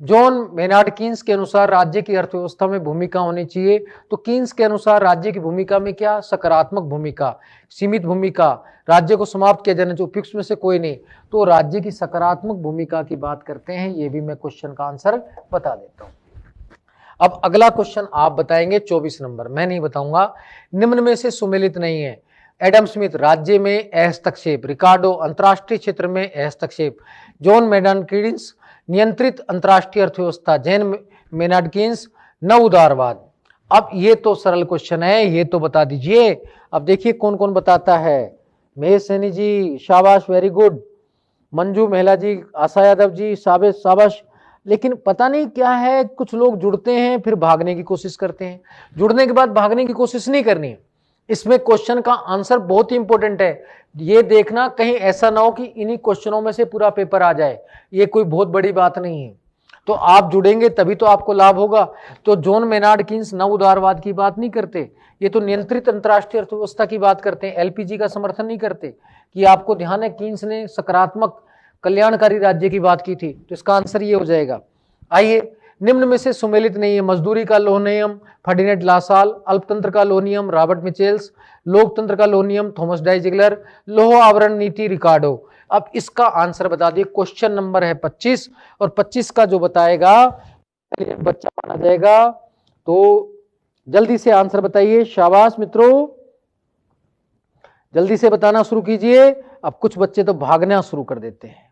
जॉन मेनार्ड कीन्स के अनुसार राज्य की अर्थव्यवस्था में भूमिका होनी चाहिए। तो कीन्स के अनुसार राज्य की भूमिका में क्या, सकारात्मक भूमिका, सीमित भूमिका, राज्य को समाप्त किया जाना चाहिए, उपयुक्त में से कोई नहीं। तो राज्य की सकारात्मक भूमिका की बात करते हैं, ये भी मैं क्वेश्चन का आंसर बता देता हूं। अब अगला क्वेश्चन आप बताएंगे 24 नंबर, मैं नहीं बताऊंगा। निम्न में से सुमेलित नहीं है। एडम स्मिथ राज्य में हस्तक्षेप, रिकार्डो अंतरराष्ट्रीय क्षेत्र में हस्तक्षेप, जॉन मेनार्ड कीन्स नियंत्रित अंतरराष्ट्रीय अर्थव्यवस्था, जैन मेनार्ड कीन्स नव उदारवाद। अब ये तो सरल क्वेश्चन है, ये तो बता दीजिए। अब देखिए कौन कौन बताता है। महेश सैनी जी शाबाश, वेरी गुड। मंजू महिला जी, आशा यादव जी शाबाश। लेकिन पता नहीं क्या है, कुछ लोग जुड़ते हैं फिर भागने की कोशिश करते हैं, जुड़ने के बाद भागने की कोशिश नहीं करनी है। इसमें क्वेश्चन का आंसर बहुत ही इंपॉर्टेंट है। ये देखना कहीं ऐसा ना हो कि इन्हीं क्वेश्चनों में से पूरा पेपर आ जाए, ये कोई बहुत बड़ी बात नहीं है। तो आप जुड़ेंगे तभी तो आपको लाभ होगा। तो जॉन मेनार्ड कीन्स नव उदारवाद की बात नहीं करते, ये तो नियंत्रित अंतरराष्ट्रीय अर्थव्यवस्था की बात करते हैं, एलपीजी का समर्थन नहीं करते। कि आपको ध्यान है कीन्स ने सकारात्मक कल्याणकारी राज्य की बात की थी, तो इसका आंसर ये हो जाएगा। आइए, निम्न में से सुमेलित नहीं है। मजदूरी का लोह नियम फर्डिनेंड लासाल, अल्पतंत्र का लोह नियम रॉबर्ट मिचेल्स, लोकतंत्र का लोह नियम थॉमस डाई जिगलर, लोह आवरण नीति रिकार्डो। अब इसका आंसर बता दिए। क्वेश्चन नंबर है 25 और 25 का जो बताएगा बच्चा माना जाएगा। तो जल्दी से आंसर बताइए, शाबाश मित्रों, जल्दी से बताना शुरू कीजिए। अब कुछ बच्चे तो भागना शुरू कर देते हैं,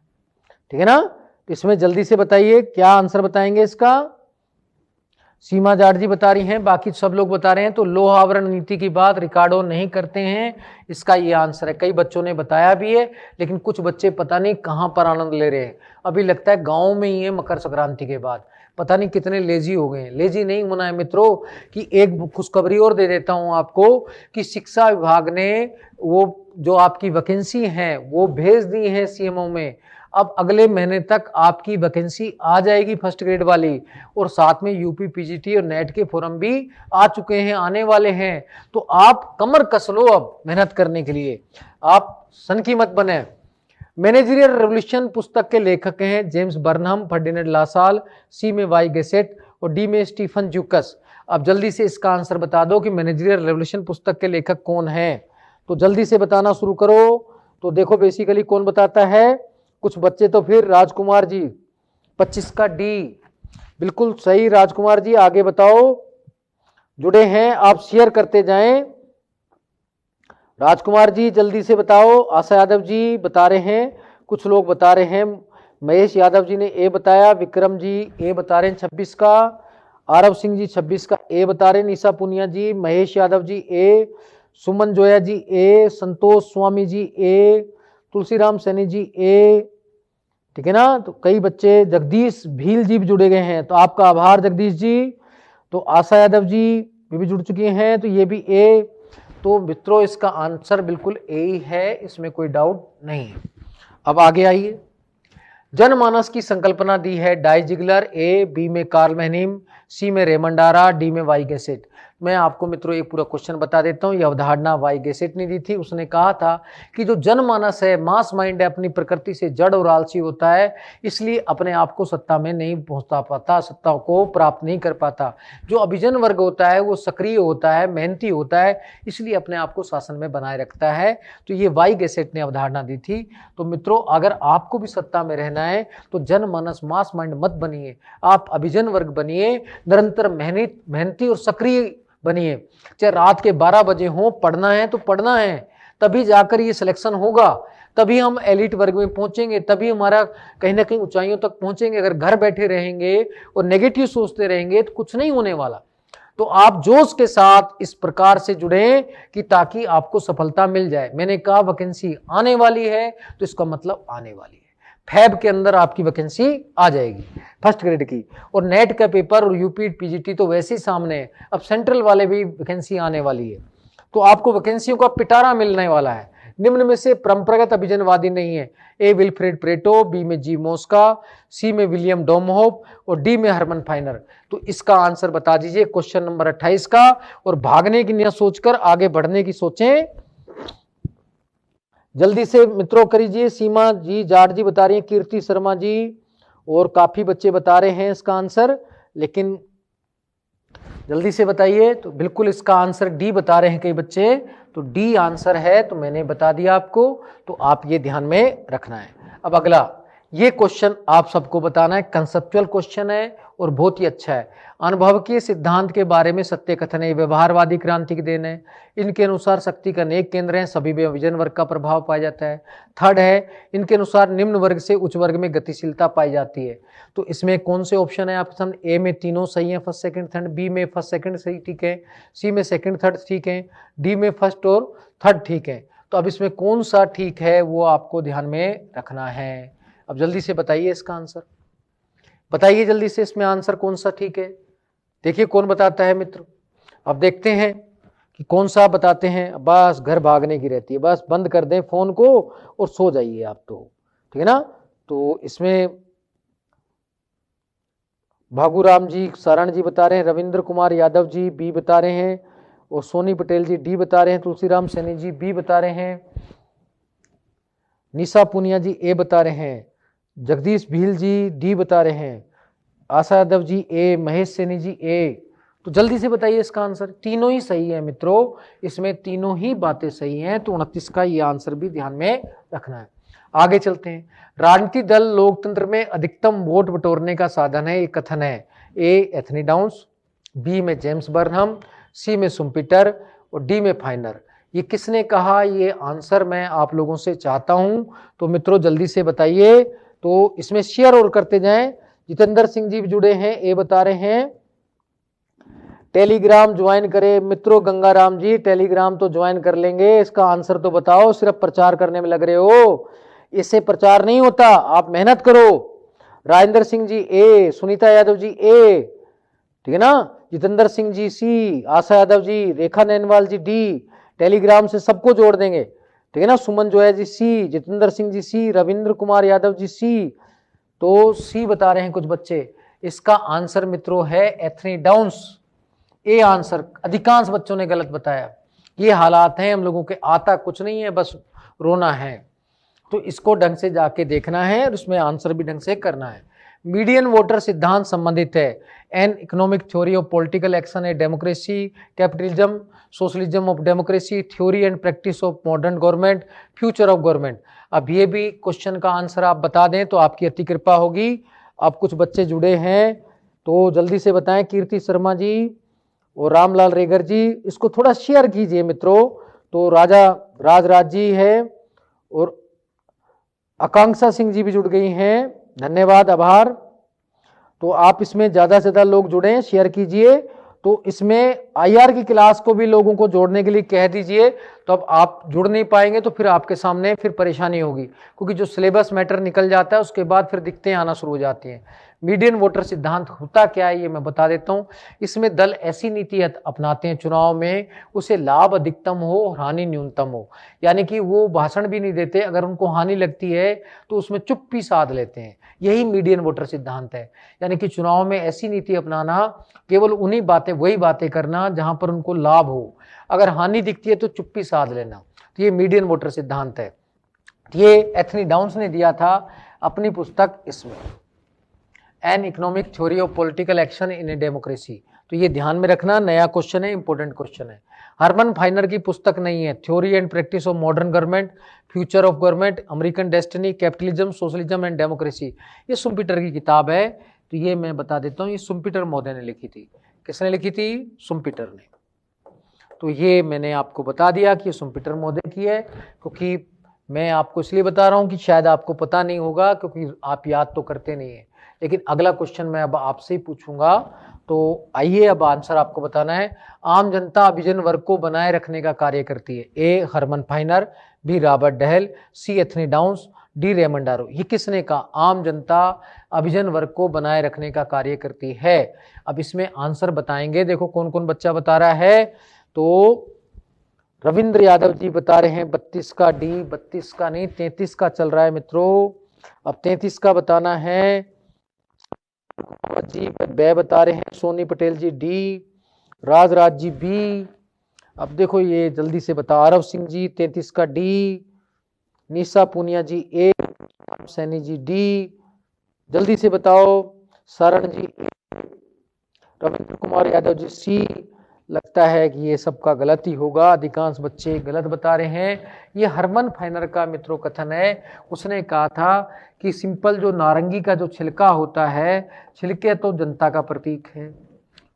ठीक है ना। इसमें जल्दी से बताइए क्या आंसर बताएंगे इसका। सीमा जाट जी बता रही हैं, बाकी सब लोग बता रहे हैं। तो लोह आवरण नीति की बात रिकार्डो नहीं करते हैं, इसका ये आंसर है। कई बच्चों ने बताया भी है, लेकिन कुछ बच्चे पता नहीं कहां पर आनंद ले रहे हैं। अभी लगता है गांव में ही है, मकर संक्रांति के बाद पता नहीं कितने लेजी हो गए हैं। लेजी नहीं होना है मित्रों। कि एक खुशखबरी और दे देता हूं आपको कि शिक्षा विभाग ने वो जो आपकी वैकेंसी है वो भेज दी है सीएमओ में। अब अगले महीने तक आपकी वैकेंसी आ जाएगी फर्स्ट ग्रेड वाली, और साथ में यूपी पीजीटी और नेट के फॉर्म भी आ चुके हैं, आने वाले हैं। तो आप कमर कस लो अब मेहनत करने के लिए, आप सन की मत बने। मैनेजरियल रेवोल्यूशन पुस्तक के लेखक हैं जेम्स बर्नहम, फर्डिनेंड लासाल, सी में वाई गेसेट और डी में स्टीफन ज्यूकस। अब जल्दी से इसका आंसर बता दो कि मैनेजरियल रेवोल्यूशन पुस्तक के लेखक कौन है। तो जल्दी से बताना शुरू करो। तो देखो बेसिकली कौन बताता है, कुछ बच्चे तो फिर राजकुमार जी 25 का डी, बिल्कुल सही राजकुमार जी, आगे बताओ। जुड़े हैं आप, शेयर करते जाएं। राजकुमार जी जल्दी से बताओ। आशा यादव जी बता रहे हैं, कुछ लोग बता रहे हैं। महेश यादव जी ने ए बताया, विक्रम जी ए बता रहे हैं 26 का, आरव सिंह जी 26 का ए बता रहे हैं, निशा पुनिया जी, महेश यादव जी ए, सुमन जोया जी ए, संतोष स्वामी जी ए, तुलसीराम सैनी जी ए, ठीक है ना। तो कई बच्चे, जगदीश भील जी भी जुड़े गए हैं, तो आपका आभार जगदीश जी। तो आशा यादव जी भी जुड़ चुके हैं, तो ये भी ए। तो मित्रों इसका आंसर बिल्कुल ए ही है, इसमें कोई डाउट नहीं है। अब आगे आइए। जनमानस की संकल्पना दी है डाई जिगलर, ए, बी में कार्ल मैनिम, सी में रेमंड डारा, डी में वाई गेसेट। मैं आपको मित्रों एक पूरा क्वेश्चन बता देता हूं। यह अवधारणा वाई गेसेट ने दी थी। उसने कहा था कि जो जनमानस है, मास माइंड है, अपनी प्रकृति से जड़ और आलसी होता है, इसलिए अपने आप को सत्ता में नहीं पहुंचा पाता, सत्ता को प्राप्त नहीं कर पाता। जो अभिजन वर्ग होता है वो सक्रिय होता है, मेहनती होता है, इसलिए अपने आप को शासन में बनाए रखता है। तो ये वाई गेसेट ने अवधारणा दी थी। तो मित्रों अगर आपको भी सत्ता में रहना है तो जनमानस मास माइंड मत बनिए, आप अभिजन वर्ग बनिए, निरंतर मेहनती और सक्रिय बनिए। चाहे रात के 12 बजे हो, पढ़ना है तो पढ़ना है, तभी जाकर ये सिलेक्शन होगा, तभी हम एलिट वर्ग में पहुंचेंगे, तभी हमारा कहीं ना कहीं ऊंचाइयों तक पहुंचेंगे। अगर घर बैठे रहेंगे और नेगेटिव सोचते रहेंगे तो कुछ नहीं होने वाला। तो आप जोश के साथ इस प्रकार से जुड़े कि ताकि आपको सफलता मिल जाए। मैंने कहा वैकेंसी आने वाली है, तो इसका मतलब आने वाली है। फैब के अंदर आपकी वैकेंसी आ जाएगी फर्स्ट ग्रेड की, और नेट का पेपर और यूपी पीजीटी तो वैसे ही सामने है, अब सेंट्रल वाले भी वैकेंसी आने वाली है। तो आपको वैकेंसियों का पिटारा मिलने वाला है। निम्न में से परंपरागत अभिजनवादी नहीं है। ए विल्फ्रेड प्रेटो, बी में जी मोस्का, सी में विलियम डोमहोप और डी में हरमन फाइनर। तो इसका आंसर बता दीजिए क्वेश्चन नंबर 28 का। और भागने की न सोचकर आगे बढ़ने की सोचें। जल्दी से मित्रों करिए। सीमा जी जाट जी बता रही हैं, कीर्ति शर्मा जी और काफी बच्चे बता रहे हैं इसका आंसर, लेकिन जल्दी से बताइए। तो बिल्कुल इसका आंसर डी बता रहे हैं कई बच्चे, तो डी आंसर है। तो मैंने बता दिया आपको, तो आप ये ध्यान में रखना है। अब अगला, ये क्वेश्चन आप सबको बताना है, कंसेप्चुअल क्वेश्चन है और बहुत ही अच्छा है। अनुभव के सिद्धांत के बारे में सत्य कथन है, व्यवहारवादी क्रांति की देन है। इनके अनुसार शक्ति का अनेक केंद्र हैं, सभी में विजन वर्ग का प्रभाव पाया जाता है। थर्ड है, इनके अनुसार निम्न वर्ग से उच्च वर्ग में गतिशीलता पाई जाती है। तो इसमें कौन से ऑप्शन है आपके सामने? ए में तीनों सही है, फर्स्ट सेकंड थर्ड, बी में फर्स्ट सेकंड सही ठीक है, सी में सेकंड थर्ड ठीक है, डी में फर्स्ट और थर्ड ठीक है। तो अब इसमें कौन सा ठीक है वो आपको ध्यान में रखना है। अब जल्दी से बताइए इसका आंसर, बताइए जल्दी से इसमें आंसर कौन सा ठीक है। देखिए कौन बताता है मित्र। अब देखते हैं कि कौन सा बताते हैं। बस घर भागने की रहती है, बस बंद कर दें फोन को और सो जाइए आप तो, ठीक है ना। तो इसमें भागुराम जी, सारण जी बता रहे हैं, रविंद्र कुमार यादव जी बी बता रहे हैं, और सोनी पटेल जी डी बता रहे हैं, तुलसीराम सैनी जी बी बता रहे हैं, निशा पुनिया जी ए बता रहे हैं, जगदीश भील जी डी बता रहे हैं, आशा यादव जी ए, महेश सैनी जी ए। तो जल्दी से बताइए इसका आंसर। तीनों ही सही है मित्रों, इसमें तीनों ही बातें सही हैं। तो 29 का ये आंसर भी ध्यान में रखना है। आगे चलते हैं। राजनीतिक दल लोकतंत्र में अधिकतम वोट बटोरने का साधन है, ये कथन है। ए एथनी डाउन्स, बी में जेम्स बर्नहम, सी में सुम्पीटर और डी में फाइनर। ये किसने कहा? ये आंसर मैं आप लोगों से चाहता हूं, तो मित्रों जल्दी से बताइए। तो इसमें शेयर और करते जाएं। जितेंद्र सिंह जी भी जुड़े हैं, ए बता रहे हैं। टेलीग्राम ज्वाइन करें मित्रों, गंगाराम जी टेलीग्राम तो ज्वाइन कर लेंगे, इसका आंसर तो बताओ। सिर्फ प्रचार करने में लग रहे हो, इससे प्रचार नहीं होता, आप मेहनत करो। राजेंद्र सिंह जी ए, सुनीता यादव जी ए, ठीक है ना, जितेंद्र सिंह जी सी, आशा यादव जी, रेखा नैनवाल जी डी। टेलीग्राम से सबको जोड़ देंगे, ठीक है ना। सुमन जोया जी सी, जितेंद्र सिंह जी सी, रविंद्र कुमार यादव जी सी, तो सी बता रहे हैं कुछ बच्चे। इसका आंसर मित्रों है एथनी डाउन्स। ये आंसर अधिकांश बच्चों ने गलत बताया। ये हालात हैं हम लोगों के, आता कुछ नहीं है, बस रोना है। तो इसको ढंग से जाके देखना है और उसमें आंसर भी ढंग से करना है। मीडियन वोटर सिद्धांत संबंधित है an economic theory of political action a democracy, capitalism, socialism of democracy, theory and practice of modern government, future of government. अब ये भी क्वेश्चन का आंसर आप बता दें तो आपकी अति कृपा होगी। अब कुछ बच्चे जुड़े हैं तो जल्दी से बताएं। कीर्ति शर्मा जी और रामलाल रेगर जी, इसको थोड़ा शेयर कीजिए मित्रों। तो राज जी है और आकांक्षा सिंह जी भी जुड़ गई हैं, धन्यवाद, आभार। तो आप इसमें ज्यादा से ज्यादा लोग जुड़े, शेयर कीजिए। तो इसमें आईआर की क्लास को भी लोगों को जोड़ने के लिए कह दीजिए। तो अब आप जुड़ नहीं पाएंगे तो फिर आपके सामने फिर परेशानी होगी, क्योंकि जो सिलेबस मैटर निकल जाता है उसके बाद फिर दिक्कतें आना शुरू हो जाती हैं। मीडियन वोटर सिद्धांत होता क्या है ये मैं बता देता हूं। इसमें दल ऐसी नीति अपनाते हैं चुनाव में, उसे लाभ अधिकतम हो और हानि न्यूनतम हो। यानी कि वो भाषण भी नहीं देते, अगर उनको हानि लगती है तो उसमें चुप्पी साध लेते हैं। यही मीडियन वोटर सिद्धांत है। यानी कि चुनाव में ऐसी नीति अपनाना, केवल उन्हीं वही बातें करना जहां पर उनको लाभ हो, अगर हानि दिखती है तो चुप्पी साध लेना। तो ये मीडियन वोटर सिद्धांत है। ये एथनी डाउन्स ने दिया था अपनी पुस्तक इसमें, an economic theory of political action in a democracy. तो ये ध्यान में रखना, नया क्वेश्चन है, इंपॉर्टेंट क्वेश्चन है। हरमन फाइनर की पुस्तक नहीं है, theory and practice of modern government, future of government, American destiny, capitalism, socialism and democracy. ये सुम्पीटर की किताब है। तो ये मैं बता देता हूँ, ये सुम्पीटर महोदय ने लिखी थी। किसने लिखी थी? सुम्पीटर ने। तो ये मैंने आपको बता दिया कि सुम्पीटर महोदय की है, क्योंकि मैं आपको इसलिए बता रहा हूँ कि शायद आपको पता नहीं होगा, क्योंकि आप याद तो करते नहीं है। लेकिन अगला क्वेश्चन मैं अब आपसे ही पूछूंगा, तो आइए अब आंसर आपको बताना है। आम जनता अभिजन वर्ग को बनाए रखने का कार्य करती है। ए हरमन फाइनर, बी रॉबर्ट डहेल, सी एथनी डाउन्स, डी रेमंड आरो। ये किसने कहा? आम जनता अभिजन वर्ग को बनाए रखने का कार्य करती है। अब इसमें आंसर बताएंगे, देखो कौन कौन बच्चा बता रहा है। तो रविंद्र यादव जी बता रहे हैं 32 का डी, 32 का नहीं 33 का चल रहा है मित्रों। अब 33 का बताना है। जी बे बता रहे हैं, Soni Patel G D, Raj G B. अब देखो ये जल्दी से बता, आरव सिंह जी 33 का डी, निशा पुनिया जी ए, सैनी जी डी, जल्दी से बताओ। सारण जी ए, रविंद्र कुमार यादव जी सी, लगता है कि ये सबका गलत ही होगा, अधिकांश बच्चे गलत बता रहे हैं। ये हरमन फाइनर का मित्रों कथन है। उसने कहा था कि सिंपल जो नारंगी का जो छिलका होता है, छिलके तो जनता का प्रतीक है।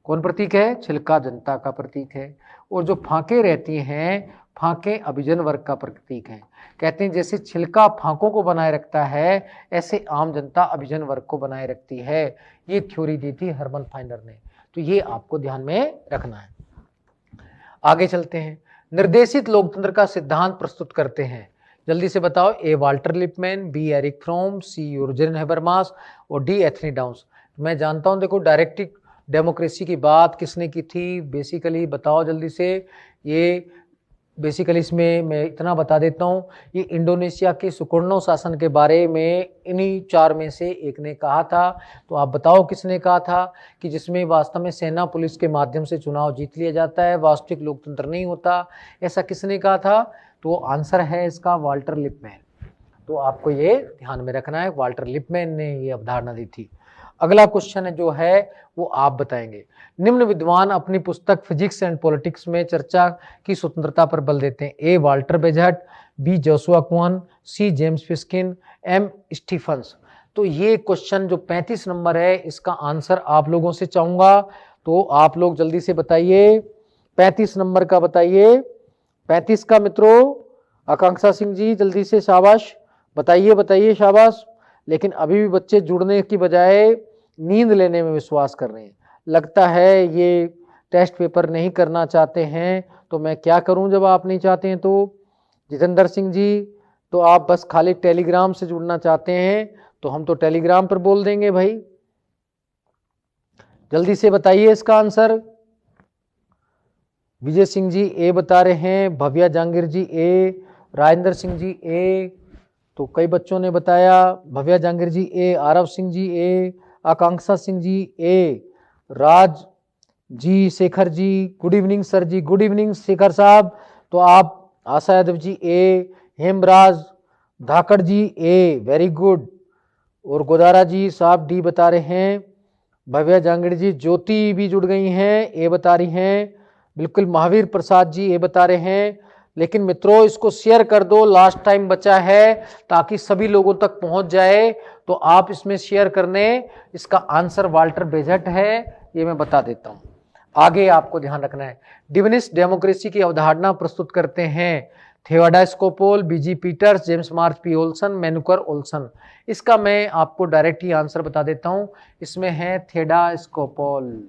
कौन प्रतीक है? छिलका जनता का प्रतीक है। और जो फांके रहती हैं, फांके अभिजन वर्ग का प्रतीक है। कहते हैं जैसे छिलका फांकों को बनाए रखता है, ऐसे आम जनता अभिजन वर्ग को बनाए रखती है। ये थ्योरी दी थी हरमन फाइनर ने, तो ये आपको ध्यान में रखना है। आगे चलते हैं। निर्देशित लोकतंत्र का सिद्धांत प्रस्तुत करते हैं, जल्दी से बताओ। A Walter Lippmann, B Erich Fromm, C Jurgen Habermas और डी एथनी डाउन्स। मैं जानता हूं, देखो डायरेक्टिव डेमोक्रेसी की बात किसने की थी, बेसिकली बताओ जल्दी से। ये बेसिकली इसमें मैं इतना बता देता हूँ, ये इंडोनेशिया के सुकर्णो शासन के बारे में इन्हीं चार में से एक ने कहा था। तो आप बताओ किसने कहा था कि जिसमें वास्तव में सेना पुलिस के माध्यम से चुनाव जीत लिया जाता है, वास्तविक लोकतंत्र नहीं होता, ऐसा किसने कहा था? तो आंसर है इसका वाल्टर लिपमैन। तो आपको ये ध्यान में रखना है, वाल्टर लिपमैन ने ये अवधारणा दी थी। अगला क्वेश्चन जो है वो आप बताएंगे। निम्न विद्वान अपनी पुस्तक फिजिक्स एंड पॉलिटिक्स में चर्चा की स्वतंत्रता पर बल देते हैं। ए वाल्टर बेजहट, बी जोशुआ कुहन, सी जेम्स फिस्किन, एम स्टीफन्स। तो ये क्वेश्चन जो 35 नंबर है, इसका आंसर आप लोगों से चाहूंगा, तो आप लोग जल्दी से बताइए। 35 नंबर का बताइए, 35 का मित्रों। आकांक्षा सिंह जी जल्दी से, शाबाश, बताइए बताइए, शाबाश। लेकिन अभी भी बच्चे जुड़ने की बजाय नींद लेने में विश्वास कर रहे हैं। लगता है ये टेस्ट पेपर नहीं करना चाहते हैं, तो मैं क्या करूं जब आप नहीं चाहते हैं तो। जितेंद्र सिंह जी, तो आप बस खाली टेलीग्राम से जुड़ना चाहते हैं, तो हम तो टेलीग्राम पर बोल देंगे भाई। जल्दी से बताइए इसका आंसर। विजय सिंह जी ए बता रहे हैं, भव्या जहांगीर जी ए, राजेंद्र सिंह जी ए, तो कई बच्चों ने बताया। भव्या जहांगीर जी ए, आरव सिंह जी ए, आकांक्षा सिंह जी ए, Raj ji, Shekhar ji, good evening sir ji, good evening Shekhar साहब। तो आप, आशा यादव जी ए, हेमराज धाकड़ जी ए, वेरी गुड। और गोदारा जी साहब डी बता रहे हैं। भव्या जहांगीर जी, ज्योति भी जुड़ गई हैं, ए बता रही हैं, बिल्कुल। महावीर प्रसाद जी ए बता रहे हैं। लेकिन मित्रों इसको शेयर कर दो, लास्ट टाइम बचा है, ताकि सभी लोगों तक पहुंच जाए। तो आप इसमें शेयर करने, इसका आंसर वाल्टर बेजहट है, ये मैं बता देता हूं। आगे आपको ध्यान रखना है। डिविनिस्ट डेमोक्रेसी की अवधारणा प्रस्तुत करते हैं थेवाडा स्कोपोल, बीजी पीटर्स, जेम्स मार्च पी ओल्सन, मेनुकर ओल्सन। इसका मैं आपको डायरेक्ट ही आंसर बता देता हूं, इसमें है थेडा स्कोपोल।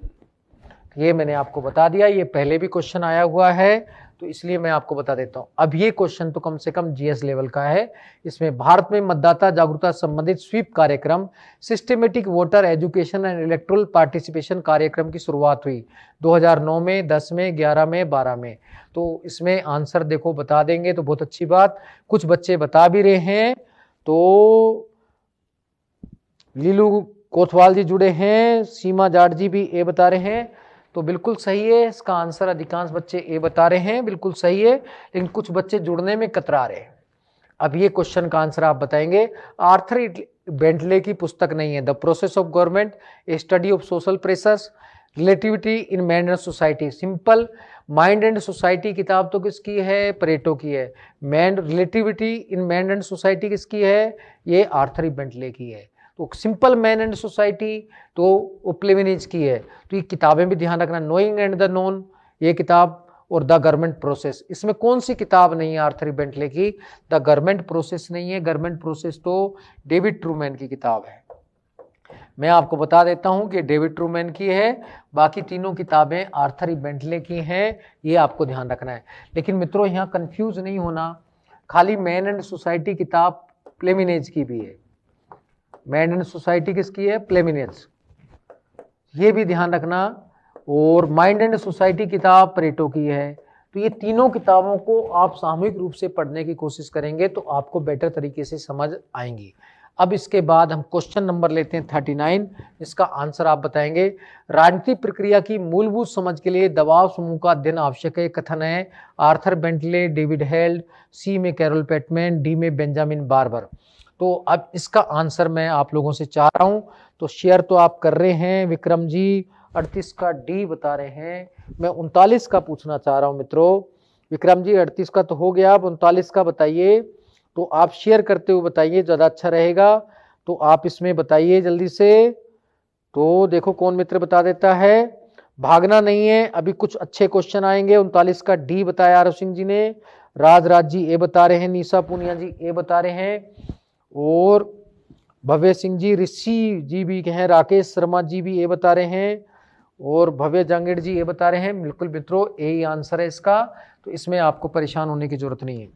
ये मैंने आपको बता दिया, ये पहले भी क्वेश्चन आया हुआ है, तो इसलिए मैं आपको बता देता हूं। अब ये क्वेश्चन तो कम से कम जीएस लेवल का है। इसमें भारत में मतदाता जागरूकता संबंधित स्वीप कार्यक्रम, systematic voter education and electoral participation कार्यक्रम की शुरुआत हुई 2009 में, 10 में, 11 में, 12 में। तो इसमें आंसर देखो बता देंगे तो बहुत अच्छी बात। कुछ बच्चे बता भी रहे हैं, तो लीलू कोतवाल जी जुड़े हैं, सीमा जाट जी भी ए बता रहे हैं, तो बिल्कुल सही है। इसका आंसर अधिकांश बच्चे ए बता रहे हैं, बिल्कुल सही है। लेकिन कुछ बच्चे जुड़ने में कतरा रहे हैं। अब ये क्वेश्चन का आंसर आप बताएंगे। आर्थर बेंटले की पुस्तक नहीं है, the process of government, A study of social pressures, relativity in mind and society. Simple, mind and society किताब तो किसकी है? परेटो की है। Relativity in mind and society किसकी है? ये आर्थर बेंटले की है। तो सिंपल मैन एंड सोसाइटी तो ओप्लेविनिज की है। तो ये किताबें भी ध्यान रखना, नोइंग एंड द नोन ये किताब, और द गवर्नमेंट प्रोसेस। इसमें कौन सी किताब नहीं है आर्थर बेंटले की? द गवर्नमेंट प्रोसेस नहीं है, गवर्नमेंट प्रोसेस तो डेविड ट्रूमैन की किताब है। मैं आपको बता देता हूं कि डेविड ट्रूमैन की है, बाकी तीनों किताबें आर्थर बेंटले की हैं, ये आपको ध्यान रखना है। लेकिन मित्रों यहाँ कंफ्यूज नहीं होना, खाली मैन एंड सोसाइटी किताब प्लेमिनेज की भी है। मैन एंड सोसाइटी किसकी है? प्लेमिनेज, ये भी ध्यान रखना। और माइंड एंड सोसाइटी किताब परेटो की है। तो ये तीनों किताबों को आप सामूहिक रूप से पढ़ने की कोशिश करेंगे तो आपको बेटर तरीके से समझ आएंगी। अब इसके बाद हम क्वेश्चन नंबर लेते हैं 39, इसका आंसर आप बताएंगे। राजनीतिक प्रक्रिया की मूलभूत समझ के लिए दबाव समूह का अध्ययन आवश्यक है, कथन है आर्थर बेंटले, डेविड हेल्ड, सी में कैरोल पेटमैन, डी में बेंजामिन बार्बर। तो अब इसका आंसर मैं आप लोगों से चाह रहा हूं, तो शेयर तो आप कर रहे हैं। विक्रम जी 38 का डी बता रहे हैं, मैं 39 का पूछना चाह रहा हूं मित्रों। विक्रम जी 38 का तो हो गया, अब 39 का बताइए। तो आप शेयर करते हुए बताइए, ज्यादा अच्छा रहेगा। तो आप इसमें बताइए जल्दी से। तो देखो कौन मित्र बता देता है, भागना नहीं है, अभी कुछ अच्छे क्वेश्चन आएंगे। 39 का डी बताया आरव सिंह जी ने, राज जी ए बता रहे हैं, निशा पूनिया जी ए बता रहे हैं, और भव्य सिंह जी, ऋषि जी भी हैं, राकेश शर्मा जी भी ए बता रहे हैं, और भव्य जांगेड़ जी ये बता रहे हैं। बिल्कुल मित्रों ए ही आंसर है इसका, तो इसमें आपको परेशान होने की जरूरत नहीं है।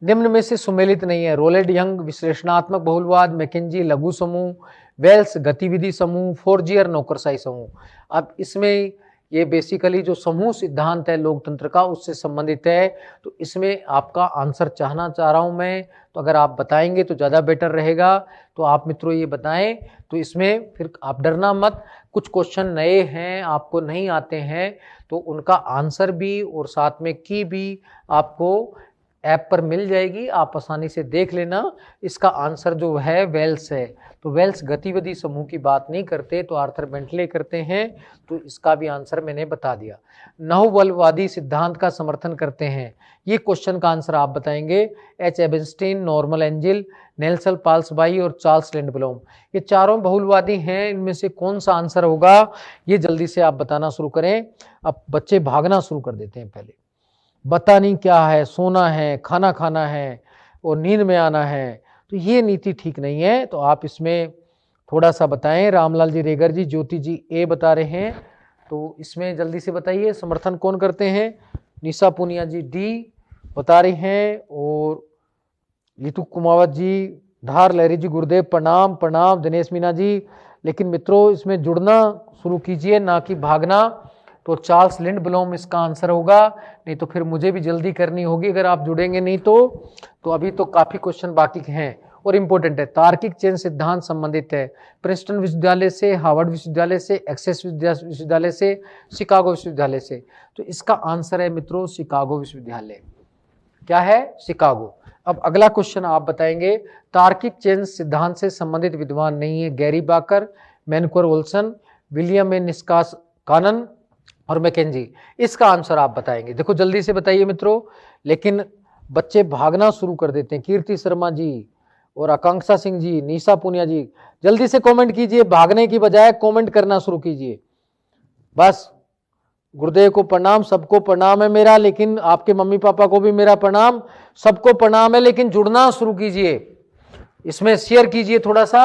निम्न में से सुमेलित नहीं है, रोलेड यंग विश्लेषणात्मक बहुलवाद, मैकेंजी लघु समूह, वेल्स गतिविधि समूह, फोर्जियर नौकरशाही समूह। अब इसमें ये बेसिकली जो समूह सिद्धांत है लोकतंत्र का उससे संबंधित है, तो इसमें आपका आंसर चाहना चाह रहा हूं मैं, तो अगर आप बताएंगे तो ज़्यादा बेटर रहेगा। तो आप मित्रों ये बताएं, तो इसमें फिर आप डरना मत, कुछ क्वेश्चन नए हैं आपको नहीं आते हैं, तो उनका आंसर भी और साथ में की भी आपको ऐप पर मिल जाएगी, आप आसानी से देख लेना। इसका आंसर जो है वेल्स है, तो वेल्स गतिविधि समूह की बात नहीं करते, तो आर्थर बेंटले करते हैं, तो इसका भी आंसर मैंने बता दिया। नहुबलवादी सिद्धांत का समर्थन करते हैं, ये क्वेश्चन का आंसर आप बताएंगे। एच एबेंस्टीन, नॉर्मन एंजिल, नेल्सन पाल्सबाई और चार्ल्स लिंडब्लोम, ये चारों बहुलवादी हैं। इनमें से कौन सा आंसर होगा, ये जल्दी से आप बताना शुरू करें। अब बच्चे भागना शुरू कर देते हैं, पहले बता नहीं क्या है, सोना है, खाना खाना है और नींद में आना है, तो ये नीति ठीक नहीं है। तो आप इसमें थोड़ा सा बताएं। रामलाल जी रेगर जी, ज्योति जी ए बता रहे हैं, तो इसमें जल्दी से बताइए समर्थन कौन करते हैं। निशा पूनिया जी डी बता रही हैं, और लीतू कुमावत जी, धार लहरी जी, गुरुदेव प्रणाम प्रणाम, दिनेश मीना जी। लेकिन मित्रों इसमें जुड़ना शुरू कीजिए, ना कि भागना। तो चार्ल्स लिंडब्लोम इसका आंसर होगा, नहीं तो फिर मुझे भी जल्दी करनी होगी अगर आप जुड़ेंगे नहीं तो अभी तो काफी क्वेश्चन बाकी हैं और इंपॉर्टेंट है। तार्किक चयन सिद्धांत संबंधित है प्रिंसटन विश्वविद्यालय से, हार्वर्ड विश्वविद्यालय से, एक्सेस विश्वविद्यालय से, शिकागो विश्वविद्यालय से। तो इसका आंसर है मित्रों शिकागो विश्वविद्यालय। क्या है, शिकागो। अब अगला क्वेश्चन आप बताएंगे, तार्किक चयन सिद्धांत से संबंधित विद्वान नहीं है, गैरी बाकर, मैनकोर वोल्सन, विलियम ए निष्कास कानन और मैकेंजी। इसका आंसर आप बताएंगे, देखो जल्दी से बताइए मित्रों। लेकिन बच्चे भागना शुरू कर देते हैं, कीर्ति शर्मा जी और आकांक्षा सिंह जी, निशा पुनिया जी, जल्दी से कमेंट कीजिए, भागने की बजाय कमेंट करना शुरू कीजिए बस। गुरुदेव को प्रणाम, सबको प्रणाम है मेरा, लेकिन आपके मम्मी पापा को भी मेरा प्रणाम, सबको प्रणाम है, लेकिन जुड़ना शुरू कीजिए, इसमें शेयर कीजिए थोड़ा सा।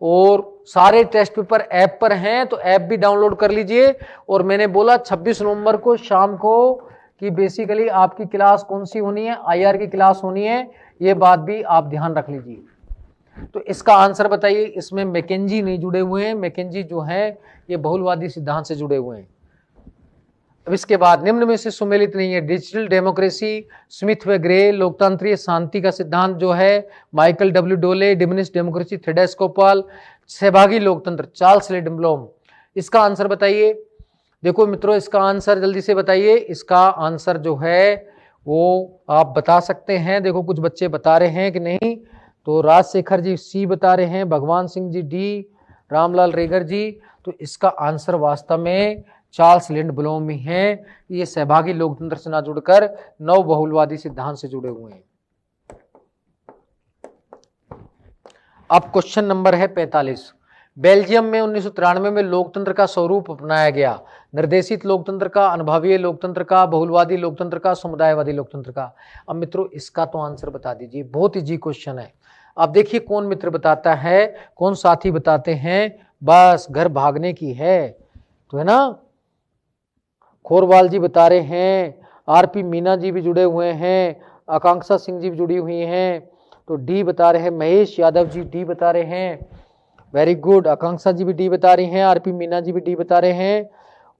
और सारे टेस्ट पेपर ऐप पर हैं, तो ऐप भी डाउनलोड कर लीजिए। और मैंने बोला 26 नवंबर को शाम को कि बेसिकली आपकी क्लास कौन सी होनी है, आईआर की क्लास होनी है, ये बात भी आप ध्यान रख लीजिए। तो इसका आंसर बताइए। इसमें मैकेंजी नहीं जुड़े हुए हैं, मैकेंजी जो है ये बहुलवादी सिद्धांत से जुड़े हुए हैं। अब इसके बाद निम्न में से सुमेलित नहीं है, डिजिटल डेमोक्रेसी, स्मिथ व ग्रे, लोकतांत्रिक शांति का सिद्धांत जो है माइकल डब्ल्यू डोले, डिमिनिश डेमोक्रेसी थेडेस कोपाल, सहभागी लोकतंत्र चार्ल्स लिंडब्लोम। इसका आंसर बताइए। देखो मित्रों इसका आंसर जल्दी से बताइए। इसका आंसर जो है वो आप बता सकते हैं, देखो कुछ बच्चे बता रहे हैं कि नहीं। तो राजशेखर जी सी बता रहे हैं, भगवान सिंह जी डी, रामलाल रेगर जी। तो इसका आंसर वास्तव में चार्ल्स लिंडब्लोम ही है। ये सहभागी लोकतंत्र से ना जुड़कर नव बहुलवादी सिद्धांत से जुड़े हुए हैं। अब क्वेश्चन नंबर है 45। बेल्जियम में 1993 में लोकतंत्र का स्वरूप अपनाया गया, निर्देशित लोकतंत्र का, अनुभवीय लोकतंत्र का, बहुलवादी लोकतंत्र का, समुदायवादी लोकतंत्र का। अब मित्रों इसका तो आंसर बता दीजिए, बहुत इजी क्वेश्चन है। अब देखिए कौन मित्र बताता है, कौन साथी बताते हैं, बस घर भागने की है तो है ना। खोरवाल जी बता रहे हैं, आरपी मीना जी भी जुड़े हुए हैं, आकांक्षा सिंह जी भी जुड़ी हुई हैं। तो डी बता रहे हैं, महेश यादव जी डी बता रहे हैं, वेरी गुड। आकांक्षा जी भी डी बता रही हैं, आरपी मीना जी भी डी बता रहे हैं,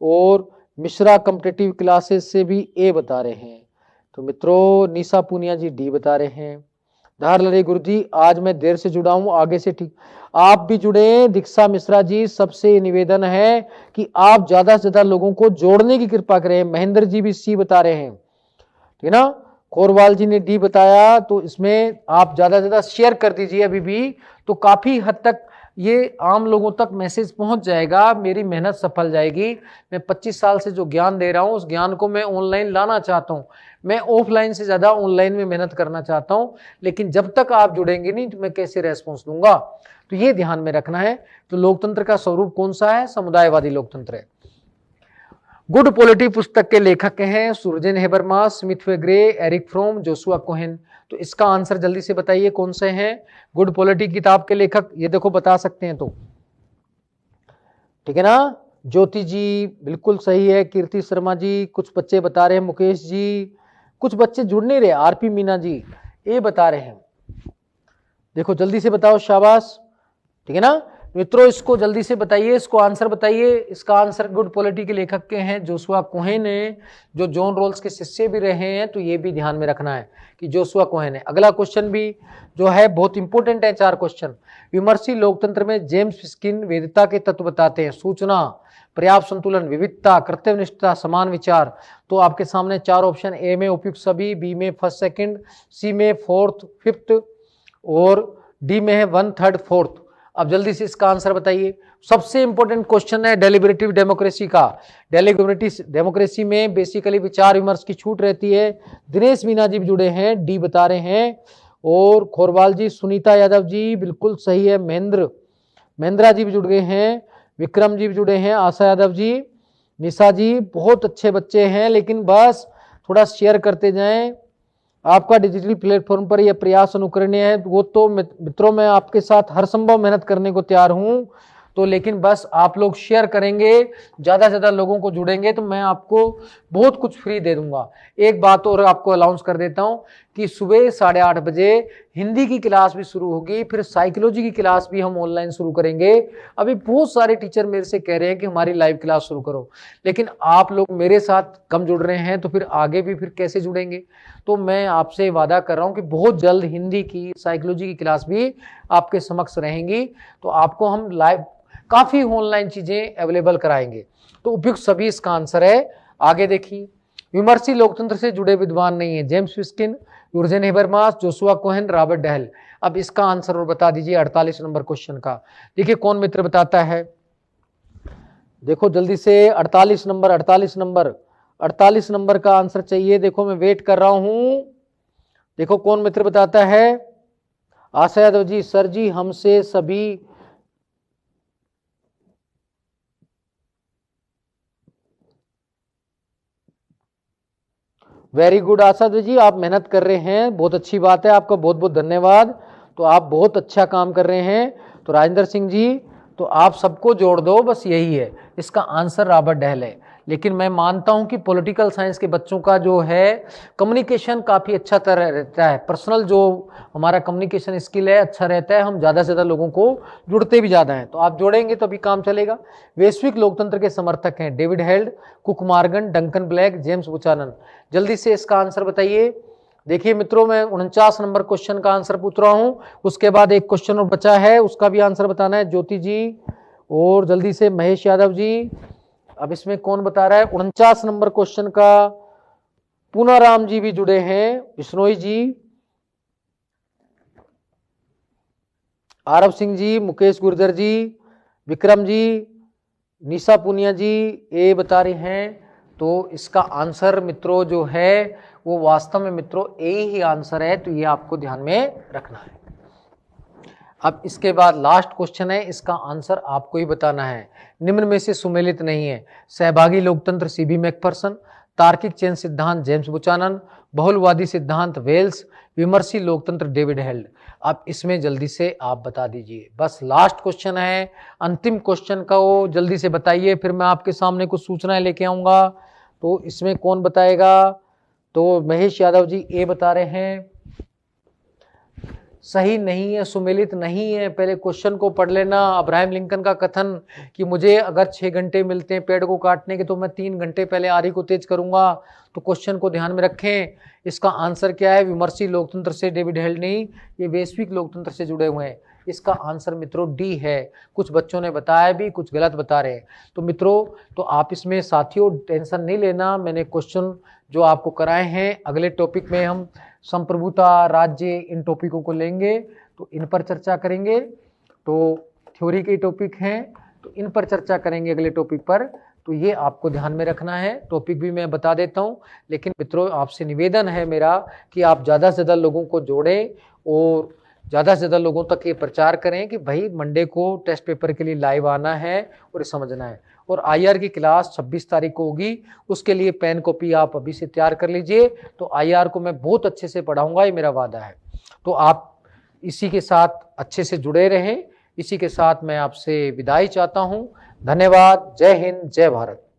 और मिश्रा कॉम्पिटिटिव क्लासेस से भी ए बता रहे हैं। तो मित्रों निशा पुनिया जी डी बता रहे हैं। धार लरे गुरु जी, आज मैं देर से जुड़ा हूं, आगे से ठीक आप भी जुड़े। दीक्षा मिश्रा जी, सबसे निवेदन है कि आप ज्यादा से ज्यादा लोगों को जोड़ने की कृपा करें। महेंद्र जी भी सी बता रहे हैं, ठीक ना। खोरवाल जी ने डी बताया, तो इसमें आप ज्यादा से ज्यादा शेयर कर दीजिए अभी भी, तो काफी हद तक ये आम लोगों तक मैसेज पहुंच जाएगा, मेरी मेहनत सफल जाएगी। मैं 25 साल से जो ज्ञान दे रहा हूं उस ज्ञान को मैं ऑनलाइन लाना चाहता हूं, मैं ऑफलाइन से ज्यादा ऑनलाइन में मेहनत करना चाहता हूं, लेकिन जब तक आप जुड़ेंगे नहीं तो मैं कैसे रेस्पॉन्स दूंगा। तो ये ध्यान में रखना है। तो लोकतंत्र का स्वरूप कौन सा है? समुदायवादी लोकतंत्र है। गुड पॉलिटी पुस्तक के लेखक हैं सुरजन हेबरमास, स्मिथ वे Gray, Erich Fromm, Joshua Cohen. तो इसका आंसर जल्दी से बताइए कौन से हैं गुड पॉलिटी किताब के लेखक? ये देखो बता सकते हैं तो ठीक है ना। ज्योति जी बिल्कुल सही है, कीर्ति शर्मा जी, कुछ बच्चे बता रहे हैं, मुकेश जी, कुछ बच्चे जुड़ नहीं रहे, आरपी मीना जी ये बता रहे हैं। देखो जल्दी से बताओ, शाबाश, ठीक है ना मित्रों। इसको जल्दी से बताइए, इसको आंसर बताइए। इसका आंसर गुड पॉलिटी के लेखक के हैं जोशुआ कोहेन है, जो जॉन रोल्स के शिष्य भी रहे हैं। तो ये भी ध्यान में रखना है कि जोशुआ कोहेन है। अगला क्वेश्चन भी जो है बहुत इंपॉर्टेंट है, 4 क्वेश्चन। विमर्शी लोकतंत्र में जेम्स फिस्किन वेदता के तत्व बताते हैं, सूचना, पर्याप्त संतुलन, विविधता, कर्तव्यनिष्ठता, समान विचार। तो आपके सामने 4 ऑप्शन, ए में उपयुक्त सभी, बी में फर्स्ट सेकंड, सी में फोर्थ फिफ्थ और डी में है 1 3 4। अब जल्दी से इसका आंसर बताइए। सबसे इंपॉर्टेंट क्वेश्चन है डेलिबरेटिव डेमोक्रेसी का। डेलिबरेटिव डेमोक्रेसी में बेसिकली विचार विमर्श की छूट रहती है। दिनेश मीना जी भी जुड़े हैं, डी बता रहे हैं, और खोरवाल जी, सुनीता यादव जी बिल्कुल सही है, महेंद्रा जी भी जुड़ गए हैं, विक्रम जी भी जुड़े हैं, आशा यादव जी, निशा जी, बहुत अच्छे बच्चे हैं। लेकिन बस थोड़ा शेयर करते जाएं। आपका डिजिटल प्लेटफॉर्म पर यह प्रयास अनुकरणीय है, वो तो मित्रों मैं आपके साथ हर संभव मेहनत करने को तैयार हूं। तो लेकिन बस आप लोग शेयर करेंगे, ज्यादा से ज्यादा लोगों को जुड़ेंगे तो मैं आपको बहुत कुछ फ्री दे दूंगा। एक बात और आपको अनाउंस कर देता हूं कि सुबह 8:30 बजे हिंदी की क्लास भी शुरू होगी, फिर साइकोलॉजी की क्लास भी हम ऑनलाइन शुरू करेंगे। अभी बहुत सारे टीचर मेरे से कह रहे हैं कि हमारी लाइव क्लास शुरू करो, लेकिन आप लोग मेरे साथ कम जुड़ रहे हैं तो फिर आगे भी फिर कैसे जुड़ेंगे। तो मैं आपसे वादा कर रहा हूं कि बहुत जल्द हिंदी की, साइकोलॉजी की क्लास भी आपके समक्ष रहेंगी। तो आपको हम लाइव काफी ऑनलाइन चीजें अवेलेबल कराएंगे। तो उपयुक्त सभी इसका आंसर है। आगे देखिए, विमर्शी लोकतंत्र से जुड़े विद्वान नहीं है, James Fishkin, Jurgen Habermas, Joshua Cohen, Robert Dahl. अब इसका आंसर और बता दीजिए 48 नंबर क्वेश्चन का। देखिए कौन मित्र बताता है, देखो जल्दी से 48 नंबर का आंसर चाहिए। देखो मैं वेट कर रहा हूं, देखो कौन मित्र बताता है। आशा यादव जी, सर जी हमसे सभी, वेरी गुड आशा जी, आप मेहनत कर रहे हैं, बहुत अच्छी बात है, आपका बहुत बहुत धन्यवाद। तो आप बहुत अच्छा काम कर रहे हैं। तो राजेंद्र सिंह जी, तो आप सबको जोड़ दो, बस यही है। इसका आंसर रॉबर्ट डहल है। लेकिन मैं मानता हूं कि पॉलिटिकल साइंस के बच्चों का जो है कम्युनिकेशन काफ़ी अच्छा तरह रहता है, पर्सनल जो हमारा कम्युनिकेशन स्किल है अच्छा रहता है, हम ज़्यादा से ज़्यादा लोगों को जुड़ते भी ज़्यादा हैं। तो आप जोड़ेंगे तो अभी काम चलेगा। वैश्विक लोकतंत्र के समर्थक हैं David Held, Cook Morgan, Duncan Black, James Buchanan. जल्दी से इसका आंसर बताइए। देखिए मित्रों, मैं 49 नंबर क्वेश्चन का आंसर पूछ रहा हूं, उसके बाद एक क्वेश्चन और बचा है, उसका भी आंसर बताना है। ज्योति जी और जल्दी से महेश यादव जी। अब इसमें कौन बता रहा है 49 नंबर क्वेश्चन का? पूनाराम जी भी जुड़े हैं, बिश्नोई जी, आरव सिंह जी, मुकेश गुर्जर जी, विक्रम जी, निशा पुनिया जी ये बता रहे हैं। तो इसका आंसर मित्रों जो है वो वास्तव में मित्रों ए ही आंसर है। तो ये आपको ध्यान में रखना है। अब इसके बाद लास्ट क्वेश्चन है, इसका आंसर आपको ही बताना है। निम्न में से सुमेलित नहीं है। सहभागी लोकतंत्र सीबी मैकफर्सन, तार्किक चयन सिद्धांत जेम्स बुचानन, बहुलवादी सिद्धांत वेल्स, विमर्शी लोकतंत्र डेविड हेल्ड। अब इसमें जल्दी से आप बता दीजिए, बस लास्ट क्वेश्चन है, अंतिम क्वेश्चन का वो जल्दी से बताइए, फिर मैं आपके सामने कुछ सूचनाएं लेके आऊंगा। तो इसमें कौन बताएगा? तो महेश यादव जी ए बता रहे हैं, सही नहीं है, सुमेलित नहीं है। पहले क्वेश्चन को पढ़ लेना। अब्राहम लिंकन का कथन कि मुझे अगर 6 घंटे मिलते हैं पेड़ को काटने के तो मैं 3 घंटे पहले आरी को तेज करूंगा। तो क्वेश्चन को ध्यान में रखें। इसका आंसर क्या है? विमर्शी लोकतंत्र से डेविड हेल्ड नहीं, ये वैश्विक लोकतंत्र से जुड़े हुए हैं। इसका आंसर मित्रों डी है। कुछ बच्चों ने बताया भी, कुछ गलत बता रहे हैं। तो मित्रों तो आप इसमें साथियों टेंशन नहीं लेना। मैंने क्वेश्चन जो आपको कराए हैं, अगले टॉपिक में हम संप्रभुता, राज्य, इन टॉपिकों को लेंगे तो इन पर चर्चा करेंगे। तो थ्योरी के टॉपिक हैं, तो इन पर चर्चा करेंगे अगले टॉपिक पर। तो ये आपको ध्यान में रखना है। टॉपिक भी मैं बता देता हूँ, लेकिन मित्रों आपसे निवेदन है मेरा कि आप ज़्यादा से ज़्यादा लोगों को जोड़ें और ज़्यादा से ज़्यादा लोगों तक ये प्रचार करें कि भाई मंडे को टेस्ट पेपर के लिए लाइव आना है और समझना है। और IR की क्लास 26 तारीख को होगी, उसके लिए पेन कॉपी आप अभी से तैयार कर लीजिए। तो IR को मैं बहुत अच्छे से पढ़ाऊंगा, ये मेरा वादा है। तो आप इसी के साथ अच्छे से जुड़े रहें। इसी के साथ मैं आपसे विदाई चाहता हूँ। धन्यवाद। जय हिंद, जय भारत।